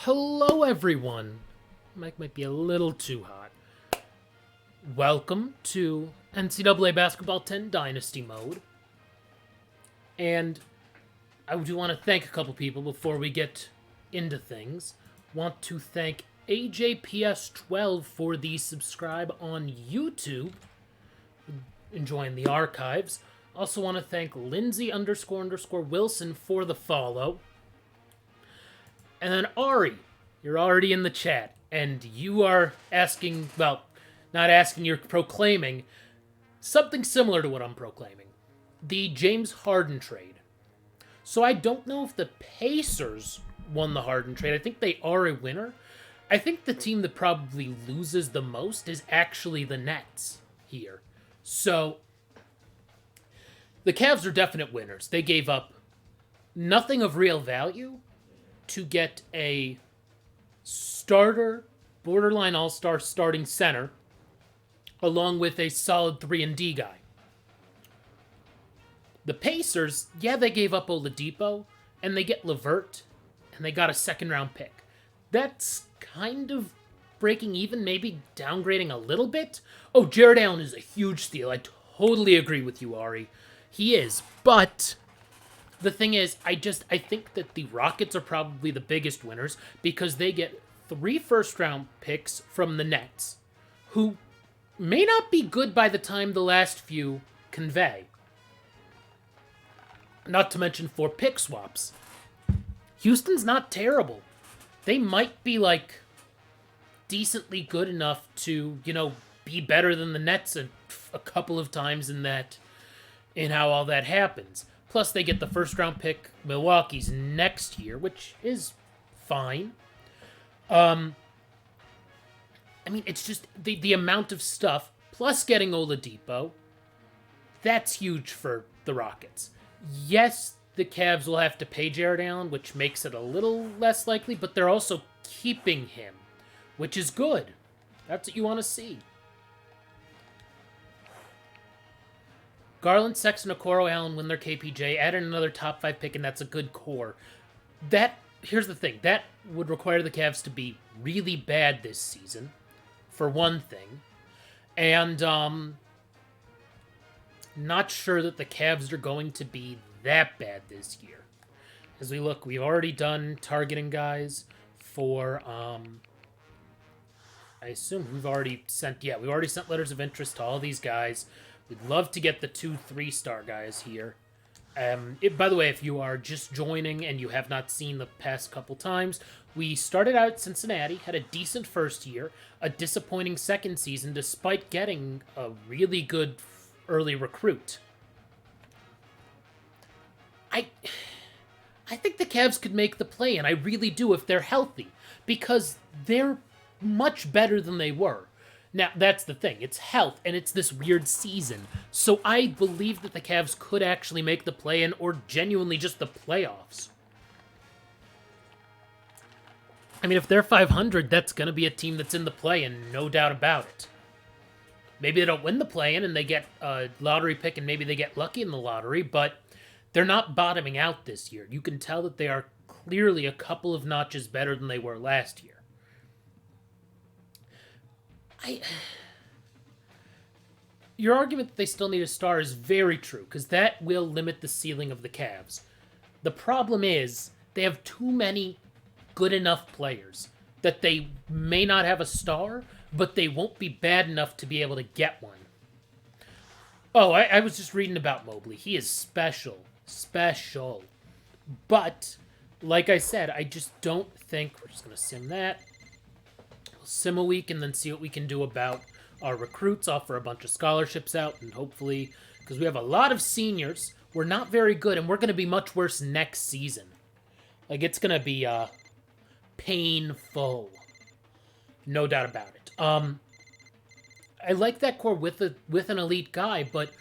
Hello, everyone. Mic might be a little too hot. Welcome to NCAA Basketball 10 Dynasty mode. And I do want to thank a couple people before we get into things. Want to thank AJPS12 for the subscribe on YouTube. Enjoying the archives. Also want to thank Lindsay__Wilson for the follow. And then Ari, you're already in the chat, and you are asking, well, not asking, you're proclaiming something similar to what I'm proclaiming. The James Harden trade. So I don't know if the Pacers won the Harden trade. I think they are a winner. I think the team that probably loses the most is actually the Nets here. So the Cavs are definite winners. They gave up nothing of real value to get a starter, borderline all-star starting center, along with a solid 3-and-D guy. The Pacers, yeah, they gave up Oladipo, and they get LeVert, and they got a second-round pick. That's kind of breaking even, maybe downgrading a little bit. Oh, Jared Allen is a huge steal. I totally agree with you, Ari. He is, but the thing is, I think that the Rockets are probably the biggest winners because they get 3 first-round picks from the Nets, who may not be good by the time the last few convey. Not to mention 4 pick swaps. Houston's not terrible. They might be, decently good enough to, be better than the Nets a couple of times in how all that happens. Plus, they get the first-round pick, Milwaukee's next year, which is fine. It's just the amount of stuff, plus getting Oladipo, that's huge for the Rockets. Yes, the Cavs will have to pay Jared Allen, which makes it a little less likely, but they're also keeping him, which is good. That's what you want to see. Garland, Sexton, Okoro, Allen win their KPJ, add in another top 5 pick, and that's a good core. Here's the thing, that would require the Cavs to be really bad this season, for one thing. And, not sure that the Cavs are going to be that bad this year. As we look, we've already done targeting guys for, I assume we've already sent letters of interest to all these guys. We'd love to get the 2 3-star guys here. By the way, if you are just joining and you have not seen the past couple times, we started out at Cincinnati, had a decent first year, a disappointing second season despite getting a really good early recruit. I think the Cavs could make the play, and I really do if they're healthy, because they're much better than they were. Now, that's the thing. It's health, and it's this weird season. So I believe that the Cavs could actually make the play-in or genuinely just the playoffs. If they're 500, that's going to be a team that's in the play-in, no doubt about it. Maybe they don't win the play-in and they get a lottery pick and maybe they get lucky in the lottery, but they're not bottoming out this year. You can tell that they are clearly a couple of notches better than they were last year. Your argument that they still need a star is very true, because that will limit the ceiling of the Cavs. The problem is, they have too many good enough players that they may not have a star, but they won't be bad enough to be able to get one. Oh, I was just reading about Mobley. He is special. Special. But, like I said, I just don't think... We're just going to sim that. Sim a week and then see what we can do about our recruits, offer a bunch of scholarships out, and hopefully, because we have a lot of seniors, we're not very good, and we're going to be much worse next season. It's going to be painful. No doubt about it. I like that core with an elite guy, but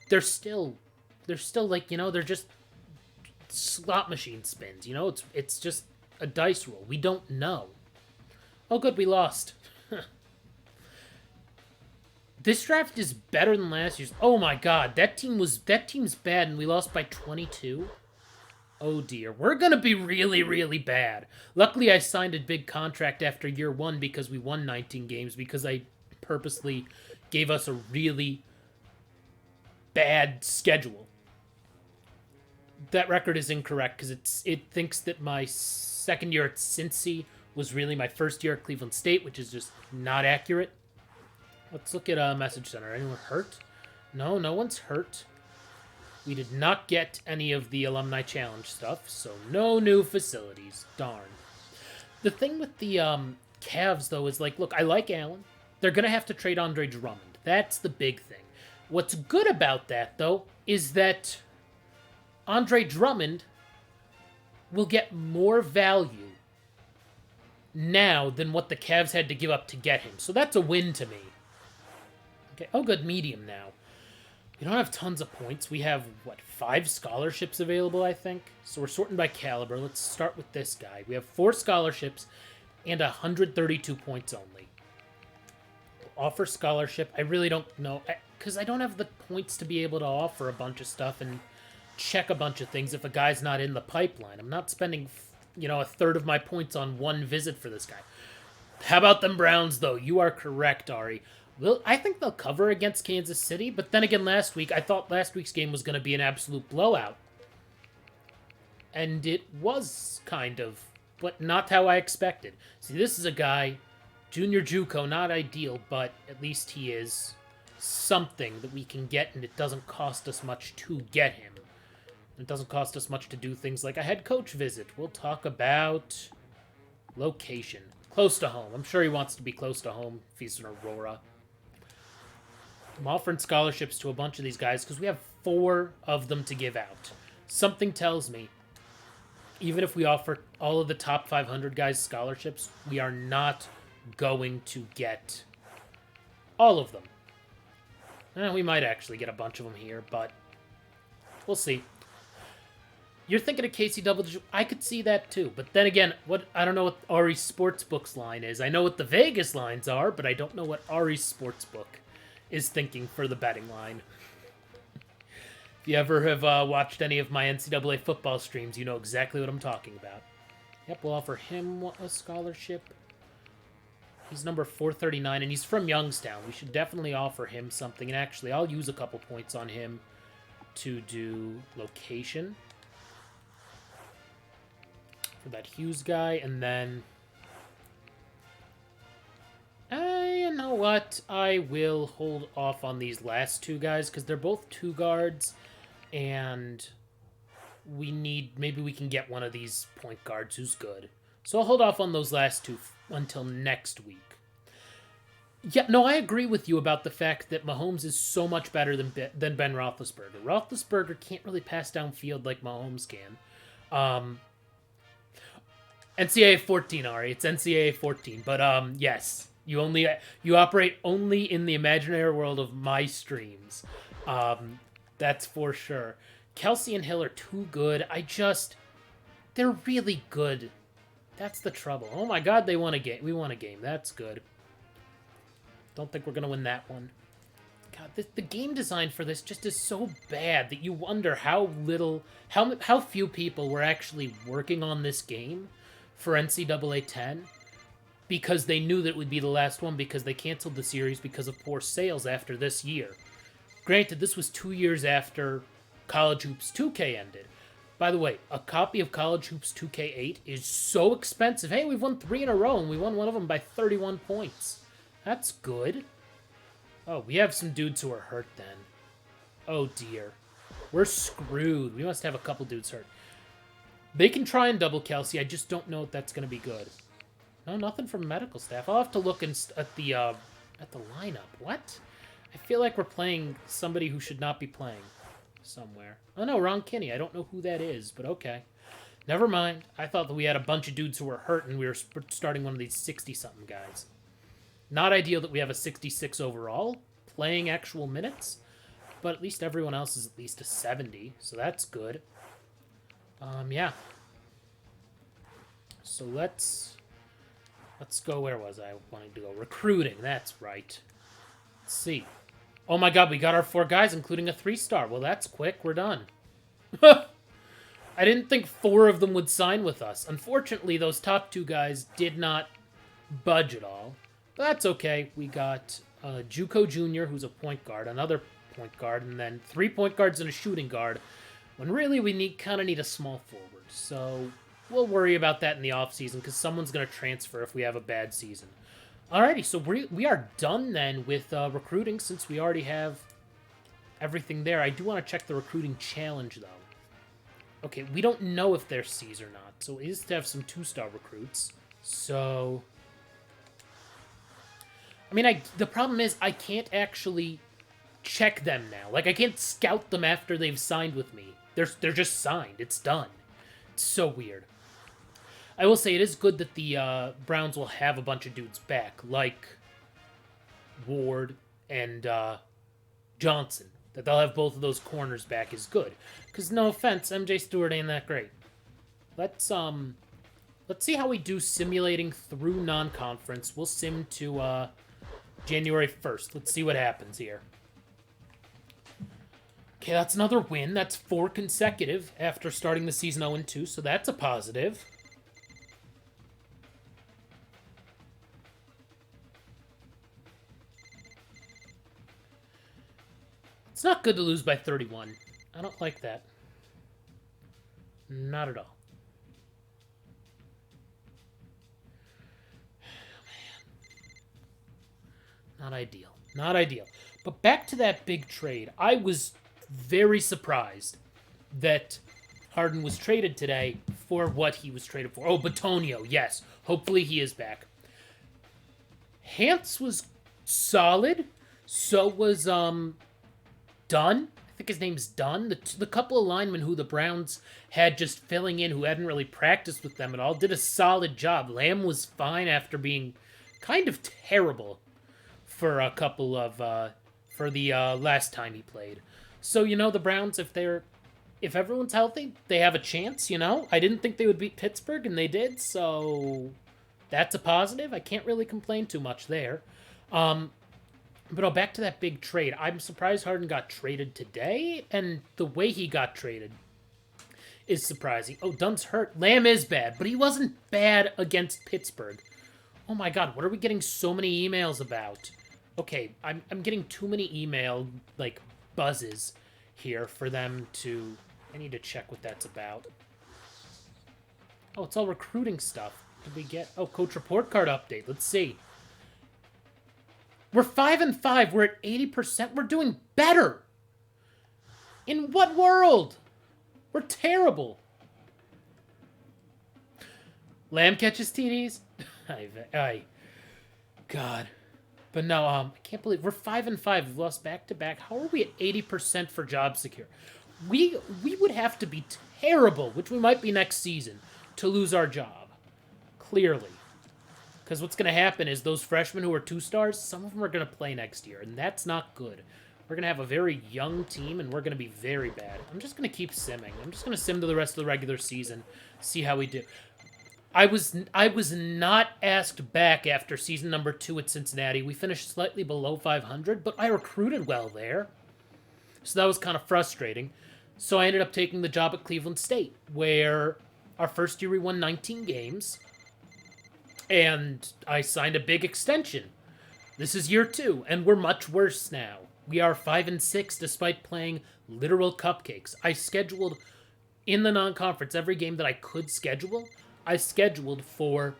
they're still they're just slot machine spins, it's just a dice roll. We don't know. Oh, good, we lost. This draft is better than last year's. Oh my god, that team's bad and we lost by 22. Oh dear, we're gonna be really, really bad. Luckily, I signed a big contract after year 1 because we won 19 games, because I purposely gave us a really bad schedule. That record is incorrect because it thinks that my second year at Cincy was really my first year at Cleveland State, which is just not accurate. Let's look at Message Center. Anyone hurt? No, no one's hurt. We did not get any of the Alumni Challenge stuff, so no new facilities. Darn. The thing with the Cavs, though, is like, look, I like Allen. They're going to have to trade Andre Drummond. That's the big thing. What's good about that, though, is that Andre Drummond will get more value now than what the Cavs had to give up to get him. So that's a win to me. Okay. Oh, good. Medium now. We don't have tons of points. We have, 5 scholarships available, I think? So we're sorting by caliber. Let's start with this guy. We have 4 scholarships and 132 points only. Offer scholarship. I really don't know, because I don't have the points to be able to offer a bunch of stuff and check a bunch of things if a guy's not in the pipeline. I'm not spending, a third of my points on one visit for this guy. How about them Browns, though? You are correct, Ari. Well, I think they'll cover against Kansas City, but then again, last week, I thought last week's game was going to be an absolute blowout. And it was, kind of, but not how I expected. See, this is a guy, Junior JUCO, not ideal, but at least he is something that we can get, and it doesn't cost us much to get him. It doesn't cost us much to do things like a head coach visit. We'll talk about location. Close to home. I'm sure he wants to be close to home if he's in Aurora. I'm offering scholarships to a bunch of these guys because we have 4 of them to give out. Something tells me, even if we offer all of the top 500 guys scholarships, we are not going to get all of them. We might actually get a bunch of them here, but we'll see. You're thinking of KCW. I could see that too. But then again, I don't know what Ari's Sportsbook's line is. I know what the Vegas lines are, but I don't know what Ari's Sportsbook is thinking for the betting line. If you ever have watched any of my NCAA football streams, you know exactly what I'm talking about. Yep, we'll offer him a scholarship. He's number 439, and he's from Youngstown. We should definitely offer him something. And actually, I'll use a couple points on him to do location for that Hughes guy, and then you know what? I will hold off on these last 2 guys because they're both 2 guards, and maybe we can get one of these point guards who's good. So I'll hold off on those last 2 until next week. Yeah, no, I agree with you about the fact that Mahomes is so much better than Ben Roethlisberger. Roethlisberger can't really pass downfield like Mahomes can. NCAA 14, Ari. It's NCAA 14. But yes, you operate only in the imaginary world of my streams. That's for sure. Kelsey and Hill are too good. They're really good. That's the trouble. Oh my God, they won a game. We won a game. That's good. Don't think we're gonna win that one. God, the game design for this just is so bad that you wonder how few people were actually working on this game for NCAA 10 because they knew that it would be the last one because they canceled the series because of poor sales after this year. Granted, this was 2 years after College Hoops 2K ended. By the way, a copy of College Hoops 2K8 is so expensive. Hey, we've won 3 in a row, and we won one of them by 31 points. That's good. Oh, we have some dudes who are hurt then. Oh, dear. We're screwed. We must have a couple dudes hurt. They can try and double Kelsey. I just don't know if that's going to be good. No, nothing from medical staff. I'll have to look at the lineup. What? I feel like we're playing somebody who should not be playing somewhere. Oh, no, Ron Kinney. I don't know who that is, but okay. Never mind. I thought that we had a bunch of dudes who were hurt and we were starting one of these 60-something guys. Not ideal that we have a 66 overall, playing actual minutes, but at least everyone else is at least a 70, so that's good. Yeah. So let's go, where was I wanting to go? Recruiting, that's right. Let's see. Oh my God, we got our 4 guys, including a 3-star. Well, that's quick, we're done. I didn't think 4 of them would sign with us. Unfortunately, those top 2 guys did not budge at all. But that's okay. We got Juco Jr., who's a point guard, another point guard, and then 3 point guards and a shooting guard, when really we kind of need a small forward. So we'll worry about that in the offseason because someone's going to transfer if we have a bad season. Alrighty, so we are done then with recruiting since we already have everything there. I do want to check the recruiting challenge, though. Okay, we don't know if they're C's or not, so it is to have some 2-star recruits. So, I mean, the problem is I can't actually check them now. Like, I can't scout them after they've signed with me. They're just signed. It's done. It's so weird. I will say it is good that the Browns will have a bunch of dudes back, like Ward and Johnson. That they'll have both of those corners back is good. Because no offense, MJ Stewart ain't that great. Let's see how we do simulating through non-conference. We'll sim to January 1st. Let's see what happens here. Okay, that's another win. That's 4 consecutive after starting the season 0-2, so that's a positive. It's not good to lose by 31. I don't like that. Not at all. Oh, man. Not ideal. Not ideal. But back to that big trade. I was very surprised that Harden was traded today for what he was traded for. Oh, Batonio, yes. Hopefully he is back. Hance was solid. So was, Dunn. I think his name's Dunn. The couple of linemen who the Browns had just filling in who hadn't really practiced with them at all did a solid job. Lamb was fine after being kind of terrible for a couple of, for the last time he played. So, you know, the Browns, if everyone's healthy, they have a chance, you know? I didn't think they would beat Pittsburgh, and they did, so that's a positive. I can't really complain too much there. But back to that big trade. I'm surprised Harden got traded today, and the way he got traded is surprising. Oh, Dunn's hurt. Lamb is bad, but he wasn't bad against Pittsburgh. Oh my god, what are we getting so many emails about? Okay, I'm getting too many email, like, buzzes here for them to... I need to check what that's about. Oh, it's all recruiting stuff. Did we get... Oh, coach report card update. Let's see. We're 5-5. We're at 80%. We're doing better. In what world? We're terrible. Lamb catches TDs? God. But no, I can't believe we're 5-5. We've lost back-to-back. How are we at 80% for job secure? We would have to be terrible, which we might be next season, to lose our job. Clearly. Because what's going to happen is those freshmen who are 2-stars, some of them are going to play next year, and that's not good. We're going to have a very young team, and we're going to be very bad. I'm just going to keep simming. I'm just going to sim to the rest of the regular season, see how we do. I was not asked back after season number 2 at Cincinnati. We finished slightly below 500, but I recruited well there. So that was kind of frustrating. So I ended up taking the job at Cleveland State, where our first year we won 19 games. And I signed a big extension. This is year 2, and we're much worse now. We are 5-6 despite playing literal cupcakes. I scheduled, in the non-conference, every game that I could schedule, I scheduled for,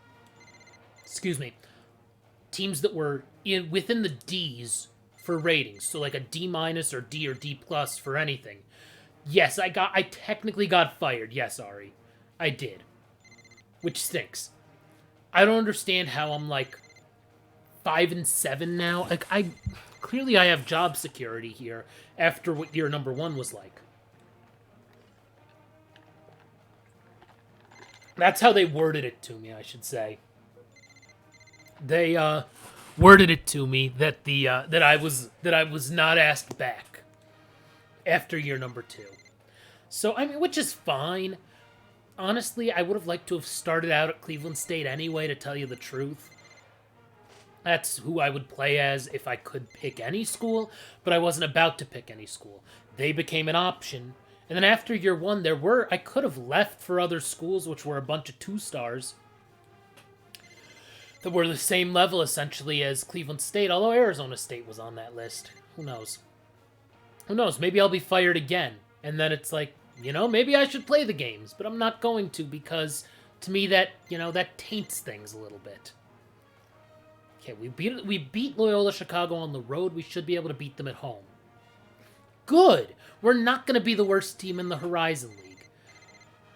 teams that were within the D's for ratings. So like a D- or D or D+ for anything. Yes, I technically got fired. Yes, Ari. I did. Which stinks. I don't understand how I'm like 5-7 now. Like clearly I have job security here after what year number 1 was like. That's how they worded it to me, I should say. They worded it to me that that I was not asked back after year number 2. So I mean, which is fine. Honestly, I would have liked to have started out at Cleveland State anyway, to tell you the truth. That's who I would play as if I could pick any school, but I wasn't about to pick any school. They became an option, And then after year one, I could have left for other schools, which were a bunch of 2-stars that were the same level essentially as Cleveland State, although Arizona State was on that list. Who knows? Who knows? Maybe I'll be fired again. And then it's like, maybe I should play the games, but I'm not going to because to me that taints things a little bit. Okay, we beat Loyola Chicago on the road. We should be able to beat them at home. Good. We're not going to be the worst team in the Horizon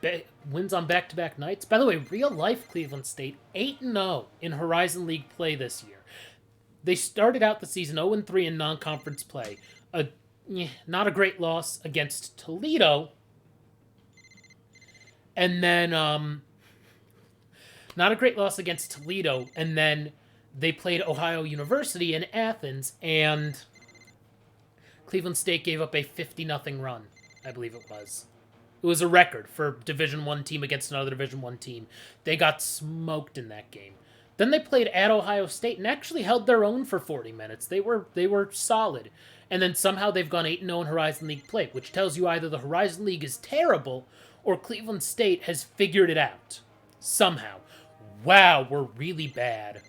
League. Wins on back-to-back nights. By the way, real-life Cleveland State 8-0 in Horizon League play this year. They started out the season 0-3 in non-conference play. Not a great loss against Toledo. And then, not a great loss against Toledo. And then they played Ohio University in Athens, and Cleveland State gave up a 50-0 run, I believe it was. It was a record for Division I team against another Division I team. They got smoked in that game. Then they played at Ohio State and actually held their own for 40 minutes. They were solid. And then somehow they've gone 8-0 in Horizon League play, which tells you either the Horizon League is terrible or Cleveland State has figured it out. Somehow. Wow, we're really bad.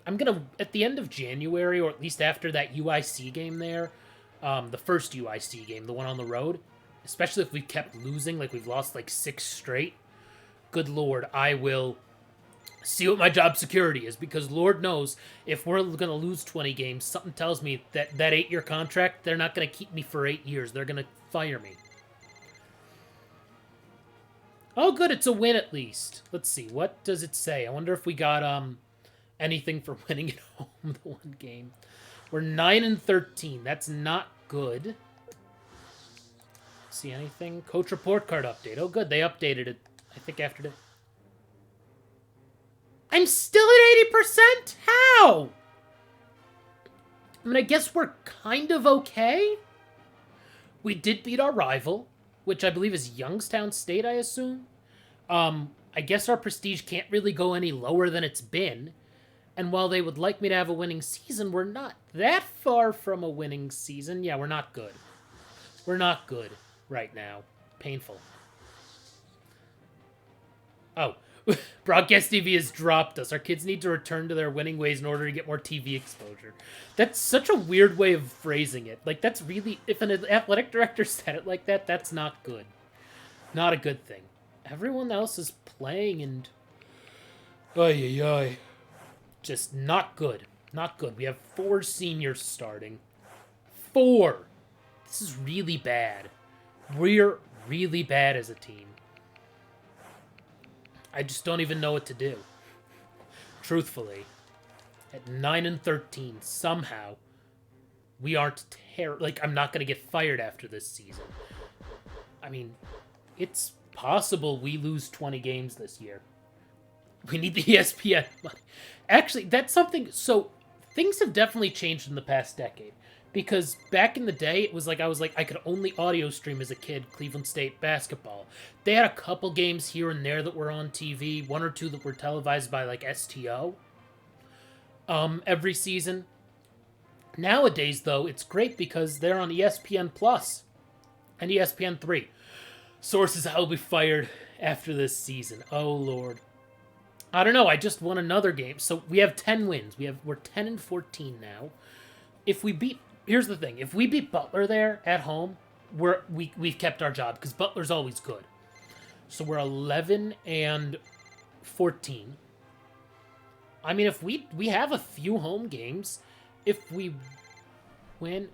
I'm going to, at the end of January, or at least after that UIC game there, the first UIC game, the one on the road, especially if we kept losing, like we've lost like 6 straight, good Lord, I will see what my job security is, because Lord knows if we're going to lose 20 games, something tells me that 8-year contract, they're not going to keep me for 8 years. They're going to fire me. Oh, good, it's a win at least. Let's see, what does it say? I wonder if we got anything for winning at home the one game. We're 9-13. That's not good. See anything? Coach report card update. Oh, good. They updated it, I think, after the... I'm still at 80%? How? I mean, I guess we're kind of okay. We did beat our rival, which I believe is Youngstown State, I assume. I guess our prestige can't really go any lower than it's been. And while they would like me to have a winning season, we're not that far from a winning season. Yeah, we're not good. We're not good right now. Painful. Oh, Broadcast TV has dropped us. Our kids need to return to their winning ways in order to get more TV exposure. That's such a weird way of phrasing it. Like, that's really... If an athletic director said it like that, that's not good. Not a good thing. Everyone else is playing and... Ay, ay, ay. Just not good. Not good. We have 4 seniors starting. 4! This is really bad. We're really bad as a team. I just don't even know what to do. Truthfully. At 9-13, somehow, we aren't terrible. Like, I'm not going to get fired after this season. I mean, it's possible we lose 20 games this year. We need the ESPN money. Actually, that's something... So, things have definitely changed in the past decade. Because back in the day, it was like, I could only audio stream as a kid Cleveland State basketball. They had a couple games here and there that were on TV. 1 or 2 that were televised by, like, STO. Every season. Nowadays, though, it's great because they're on ESPN Plus and ESPN 3. Sources I'll be fired after this season. Oh, Lord. I don't know. I just won another game. So we have 10 wins. We're 10-14 now. If we beat... Here's the thing. If we beat Butler there at home, we've kept our job because Butler's always good. So we're 11-14. I mean, if we have a few home games, if we win...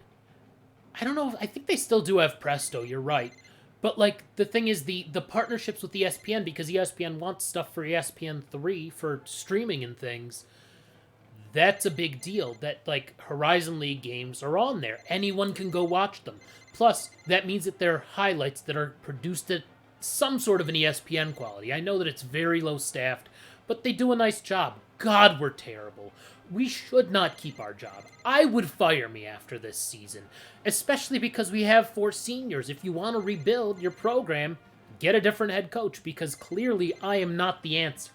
I don't know. I think they still do have Presto. You're right. But, like, the thing is, the partnerships with ESPN, because ESPN wants stuff for ESPN 3 for streaming and things, that's a big deal. That, like, Horizon League games are on there. Anyone can go watch them. Plus, that means that they're highlights that are produced at some sort of an ESPN quality. I know that it's very low-staffed, but they do a nice job. God, we're terrible. We should not keep our job. I would fire me after this season, especially because we have 4 seniors. If you want to rebuild your program, get a different head coach, because clearly I am not the answer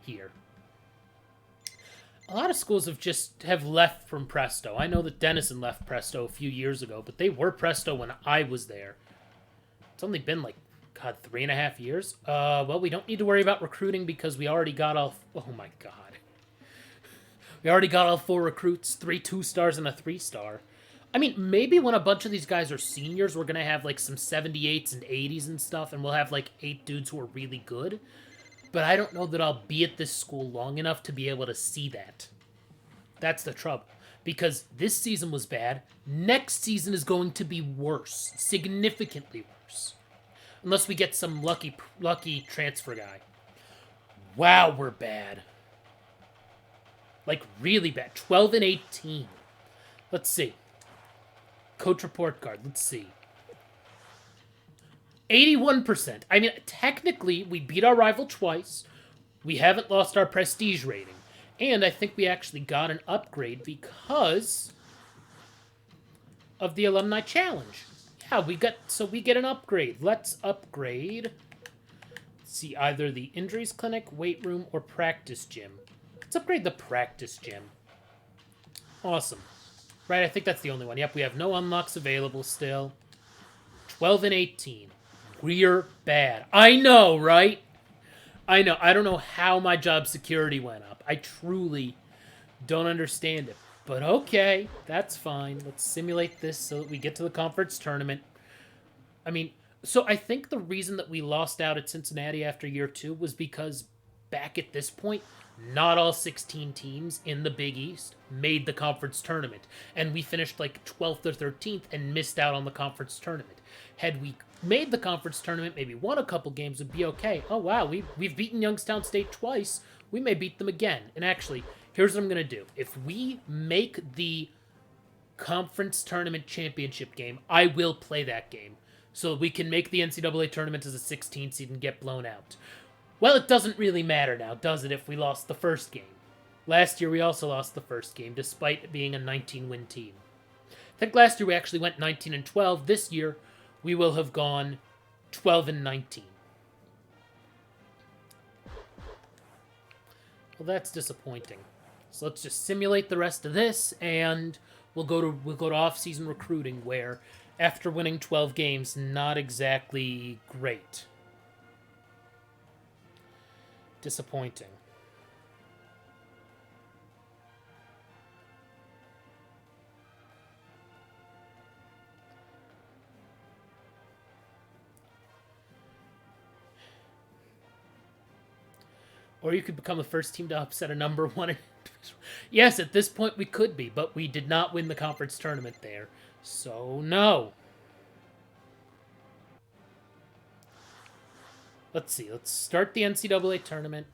here. A lot of schools have left from Presto. I know that Denison left Presto a few years ago, but they were Presto when I was there. It's only been like, God, 3.5 years? Well, we don't need to worry about recruiting because we already got all... Oh my god. We already got all 4 recruits, 3 2-stars and a 3-star. I mean, maybe when a bunch of these guys are seniors, we're going to have like some 78s and 80s and stuff, and we'll have like 8 dudes who are really good. But I don't know that I'll be at this school long enough to be able to see that. That's the trouble. Because this season was bad. Next season is going to be worse. Significantly worse. Unless we get some lucky transfer guy. Wow, we're bad. Like, really bad. 12-18. Let's see. Coach report card. Let's see. 81%. I mean, technically, we beat our rival twice. We haven't lost our prestige rating. And I think we actually got an upgrade because of the Alumni Challenge. Yeah, we get an upgrade. Let's upgrade. Let's see, either the injuries clinic, weight room, or practice gym. Let's upgrade the practice gym. Awesome. Right, I think that's the only one. Yep, we have no unlocks available still. 12-18. We're bad. I know, right? I know. I don't know how my job security went up. I truly don't understand it. But okay, that's fine. Let's simulate this so that we get to the conference tournament. I mean, so I think the reason that we lost out at Cincinnati after year 2 was because back at this point, not all 16 teams in the Big East made the conference tournament. And we finished like 12th or 13th and missed out on the conference tournament. Had we made the conference tournament, maybe won a couple games, would be okay. Oh, wow, we've beaten Youngstown State twice. We may beat them again. And actually, here's what I'm going to do. If we make the conference tournament championship game, I will play that game. So we can make the NCAA tournament as a 16 seed and get blown out. Well, it doesn't really matter now, does it, if we lost the first game? Last year, we also lost the first game, despite it being a 19-win team. I think last year we actually went 19-12. This year, we will have gone 12-19. Well, that's disappointing. So let's just simulate the rest of this, and we'll go to off-season recruiting, where after winning 12 games, not exactly great. Disappointing. Or you could become the first team to upset a number 1. Yes, at this point we could be, but we did not win the conference tournament there. So, no. Let's see. Let's start the NCAA tournament.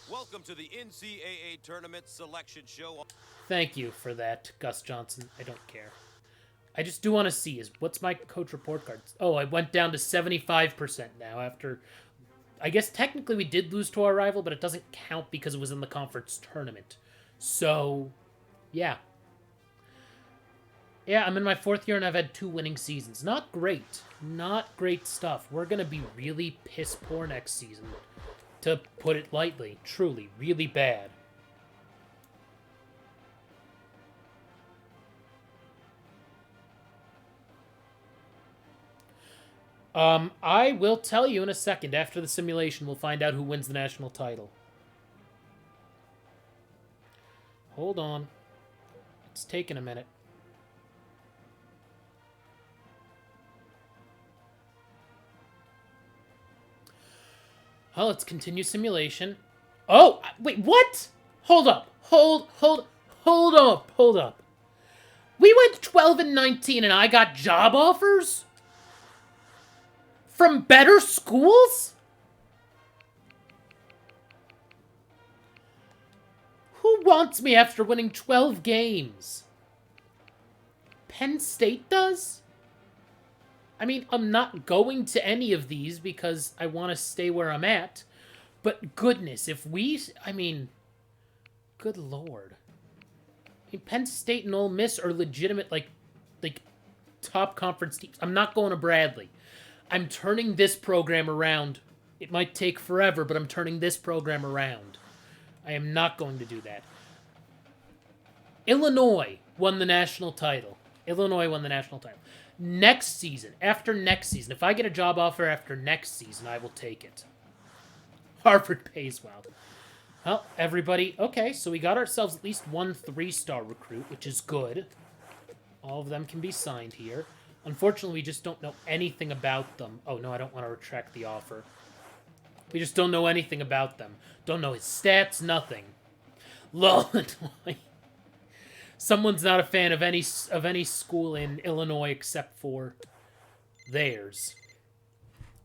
Welcome to the NCAA Tournament Selection Show. Thank you for that, Gus Johnson. I don't care. I just do want to see what's my coach report card? Oh, I went down to 75% now after... I guess technically we did lose to our rival, but it doesn't count because it was in the conference tournament. So, yeah. Yeah, I'm in my 4th year and I've had 2 winning seasons. Not great. Not great stuff. We're going to be really piss poor next season, to put it lightly. Truly, really bad. I will tell you in a second. After the simulation, we'll find out who wins the national title. Hold on. It's taking a minute. Well, let's continue simulation. Oh, wait, what? Hold up. Hold up. We went 12-19 and I got job offers? From better schools? Who wants me after winning 12 games? Penn State does? I mean, I'm not going to any of these because I want to stay where I'm at. But goodness, if we... I mean, good lord. I mean, Penn State and Ole Miss are legitimate, like top conference teams. I'm not going to Bradley. I'm turning this program around. It might take forever, but I'm turning this program around. I am not going to do that. Illinois won the national title. Next season, after next season, if I get a job offer after next season, I will take it. Harvard pays well. Well, everybody, okay, so we got ourselves at least one 3-star recruit, which is good. All of them can be signed here. Unfortunately, we just don't know anything about them. Oh, no, I don't want to retract the offer. We just don't know anything about them. Don't know his stats, nothing. Lol. Someone's not a fan of any school in Illinois except for theirs.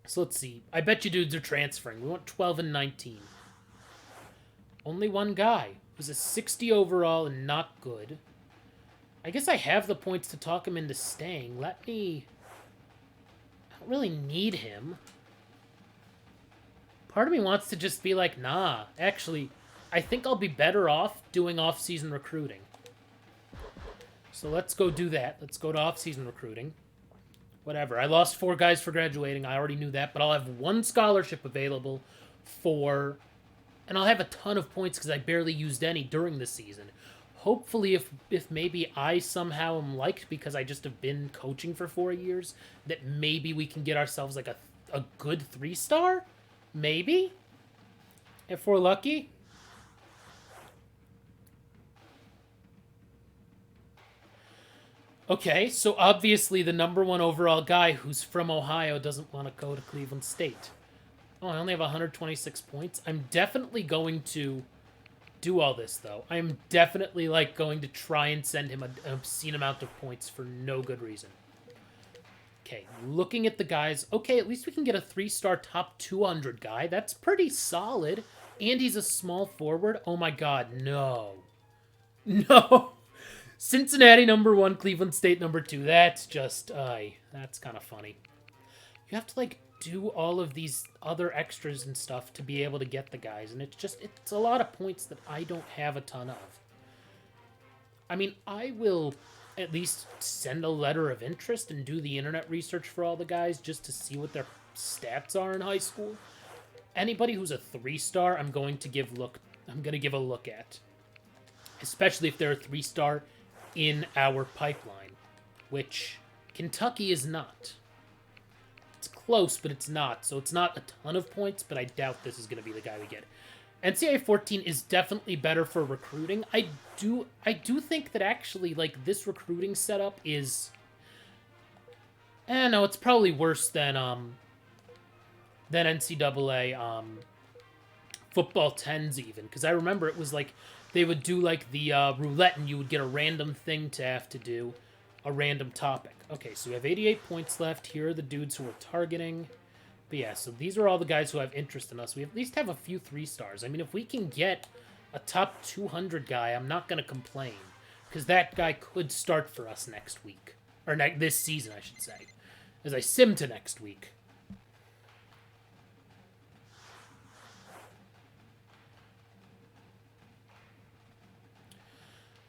So let's see. I bet you dudes are transferring. We want 12 and 19. Only one guy who's a 60 overall and not good. I guess I have the points to talk him into staying. I don't really need him. Part of me wants to just be like, nah. Actually, I think I'll be better off doing off-season recruiting. So let's go do that. Let's go to off-season recruiting. Whatever. I lost 4 guys for graduating. I already knew that. But I'll have 1 scholarship available for... And I'll have a ton of points because I barely used any during the season. Hopefully, if maybe I somehow am liked because I just have been coaching for 4 years, that maybe we can get ourselves like a good 3-star? Maybe? If we're lucky? Okay, so obviously the #1 overall guy who's from Ohio doesn't want to go to Cleveland State. Oh, I only have 126 points. I'm definitely going to do all this, though. I'm definitely, like, going to try and send him an obscene amount of points for no good reason. Okay, looking at the guys. Okay, at least we can get a 3-star top 200 guy. That's pretty solid. And he's a small forward. Oh my god, no. No. Cincinnati #1, Cleveland State #2. That's just, that's kind of funny. You have to, like, do all of these other extras and stuff to be able to get the guys, and it's a lot of points that I don't have a ton of. I mean, I will at least send a letter of interest and do the internet research for all the guys just to see what their stats are in high school. Anybody who's a 3-star, I'm going to give a look at. Especially if they're a 3-star in our pipeline, which Kentucky is not. It's close, but it's not. So it's not a ton of points, but I doubt this is going to be the guy we get. NCAA 14 is definitely better for recruiting. I do think that actually, like, this recruiting setup is... no, it's probably worse than NCAA football 10s even. Because I remember it was like, they would do like the roulette and you would get a random thing to have to do. A random topic. Okay, so we have 88 points left. Here are the dudes who we're targeting. But yeah, so these are all the guys who have interest in us. We at least have a few 3-stars. I mean, if we can get a top 200 guy, I'm not going to complain. Because that guy could start for us next week. Or this season, I should say. As I sim to next week.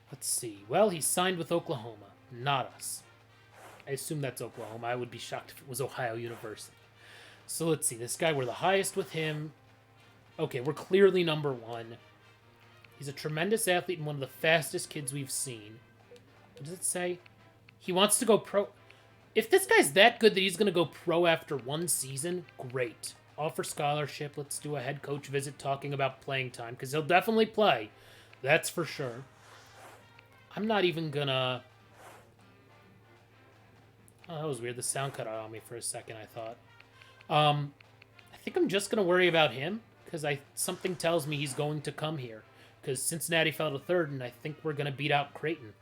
Let's see. Well, he's signed with Oklahoma. Not us. I assume that's Oklahoma. I would be shocked if it was Ohio University. So let's see. This guy, we're the highest with him. Okay, we're clearly #1. He's a tremendous athlete and one of the fastest kids we've seen. What does it say? He wants to go pro. If this guy's that good that he's going to go pro after 1 season, great. Offer scholarship. Let's do a head coach visit talking about playing time, because he'll definitely play. That's for sure. I'm not even gonna... Oh, that was weird. The sound cut out on me for a second, I thought. I think I'm just going to worry about him, because something tells me he's going to come here. Because Cincinnati fell to 3rd, and I think we're going to beat out Creighton.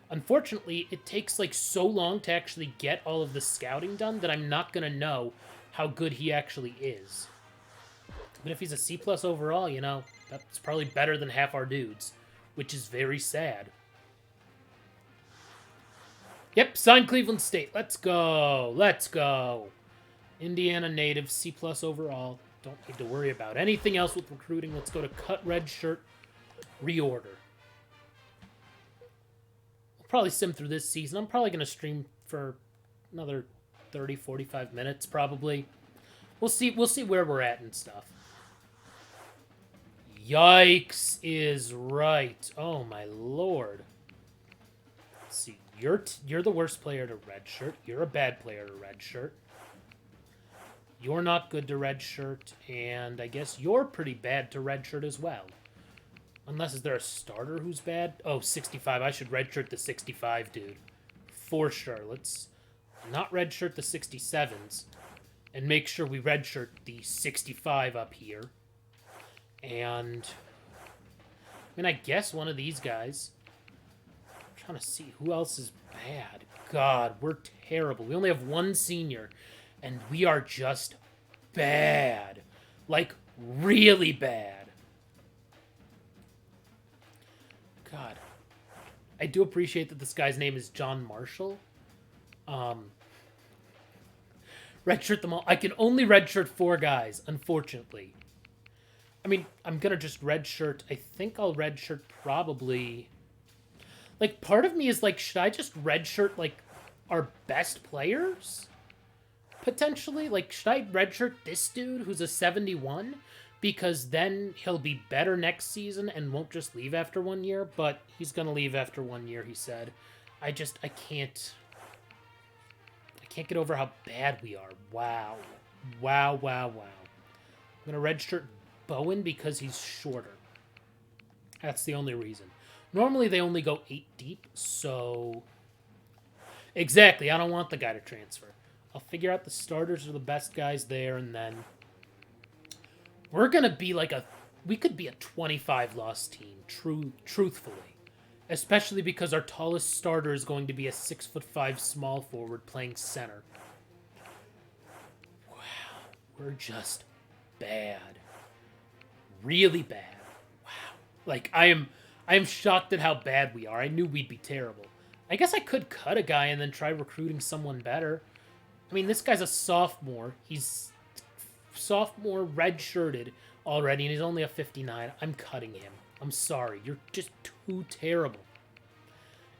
Unfortunately, it takes like so long to actually get all of the scouting done that I'm not going to know how good he actually is. But if he's a C+ overall, you know, that's probably better than half our dudes, which is very sad. Yep, signed Cleveland State. Let's go. Let's go. Indiana native, C+ overall. Don't need to worry about anything else with recruiting. Let's go to cut red shirt, reorder. We'll probably sim through this season. I'm probably going to stream for another 30, 45 minutes, probably. We'll see where we're at and stuff. Yikes is right. Oh, my lord. Let's see. You're the worst player to redshirt. You're a bad player to redshirt. You're not good to redshirt, and I guess you're pretty bad to redshirt as well. Unless, is there a starter who's bad? Oh, 65. I should redshirt the 65, dude. For sure. Let's not redshirt the 67s. And make sure we redshirt the 65 up here. And I mean, I guess one of these guys. I'm trying to see who else is bad. God, we're terrible. We only have one senior. And we are just bad. Like, really bad. God. I do appreciate that this guy's name is John Marshall. Redshirt them all. I can only redshirt 4 guys, unfortunately. I mean, I'm going to just redshirt. I think I'll redshirt probably... Like, part of me is like, should I just redshirt, like, our best players? Potentially? Like, should I redshirt this dude who's a 71? Because then he'll be better next season and won't just leave after 1 year. But he's going to leave after 1 year, he said. I can't get over how bad we are. Wow. Wow. I'm going to redshirt Bowen because he's shorter. That's the only reason. Normally they only go 8 deep, so... Exactly, I don't want the guy to transfer. I'll figure out the starters are the best guys there, and then... We're going to be like a... We could be a 25-loss team, truthfully. Especially because our tallest starter is going to be a 6'5" small forward playing center. Wow, we're just bad. Really bad. Wow. Like, I am shocked at how bad we are. I knew we'd be terrible. I guess I could cut a guy and then try recruiting someone better. I mean, this guy's a sophomore. He's sophomore red-shirted already, and he's only a 59. I'm cutting him. I'm sorry. You're just too terrible.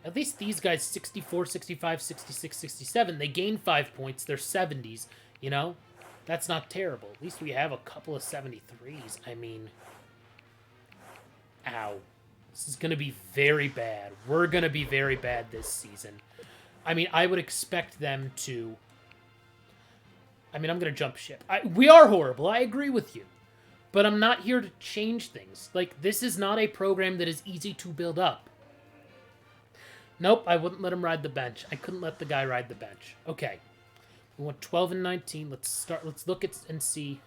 At least these guys, 64, 65, 66, 67, they gain 5 points. They're 70s, you know? That's not terrible. At least we have a couple of 73s. I mean... Ow. This is going to be very bad. We're going to be very bad this season. I mean, I would expect them to... I mean, I'm going to jump ship. We are horrible. I agree with you. But I'm not here to change things. Like, this is not a program that is easy to build up. Nope, I wouldn't let him ride the bench. I couldn't let the guy ride the bench. Okay. We want 12 and 19. Let's look at and see.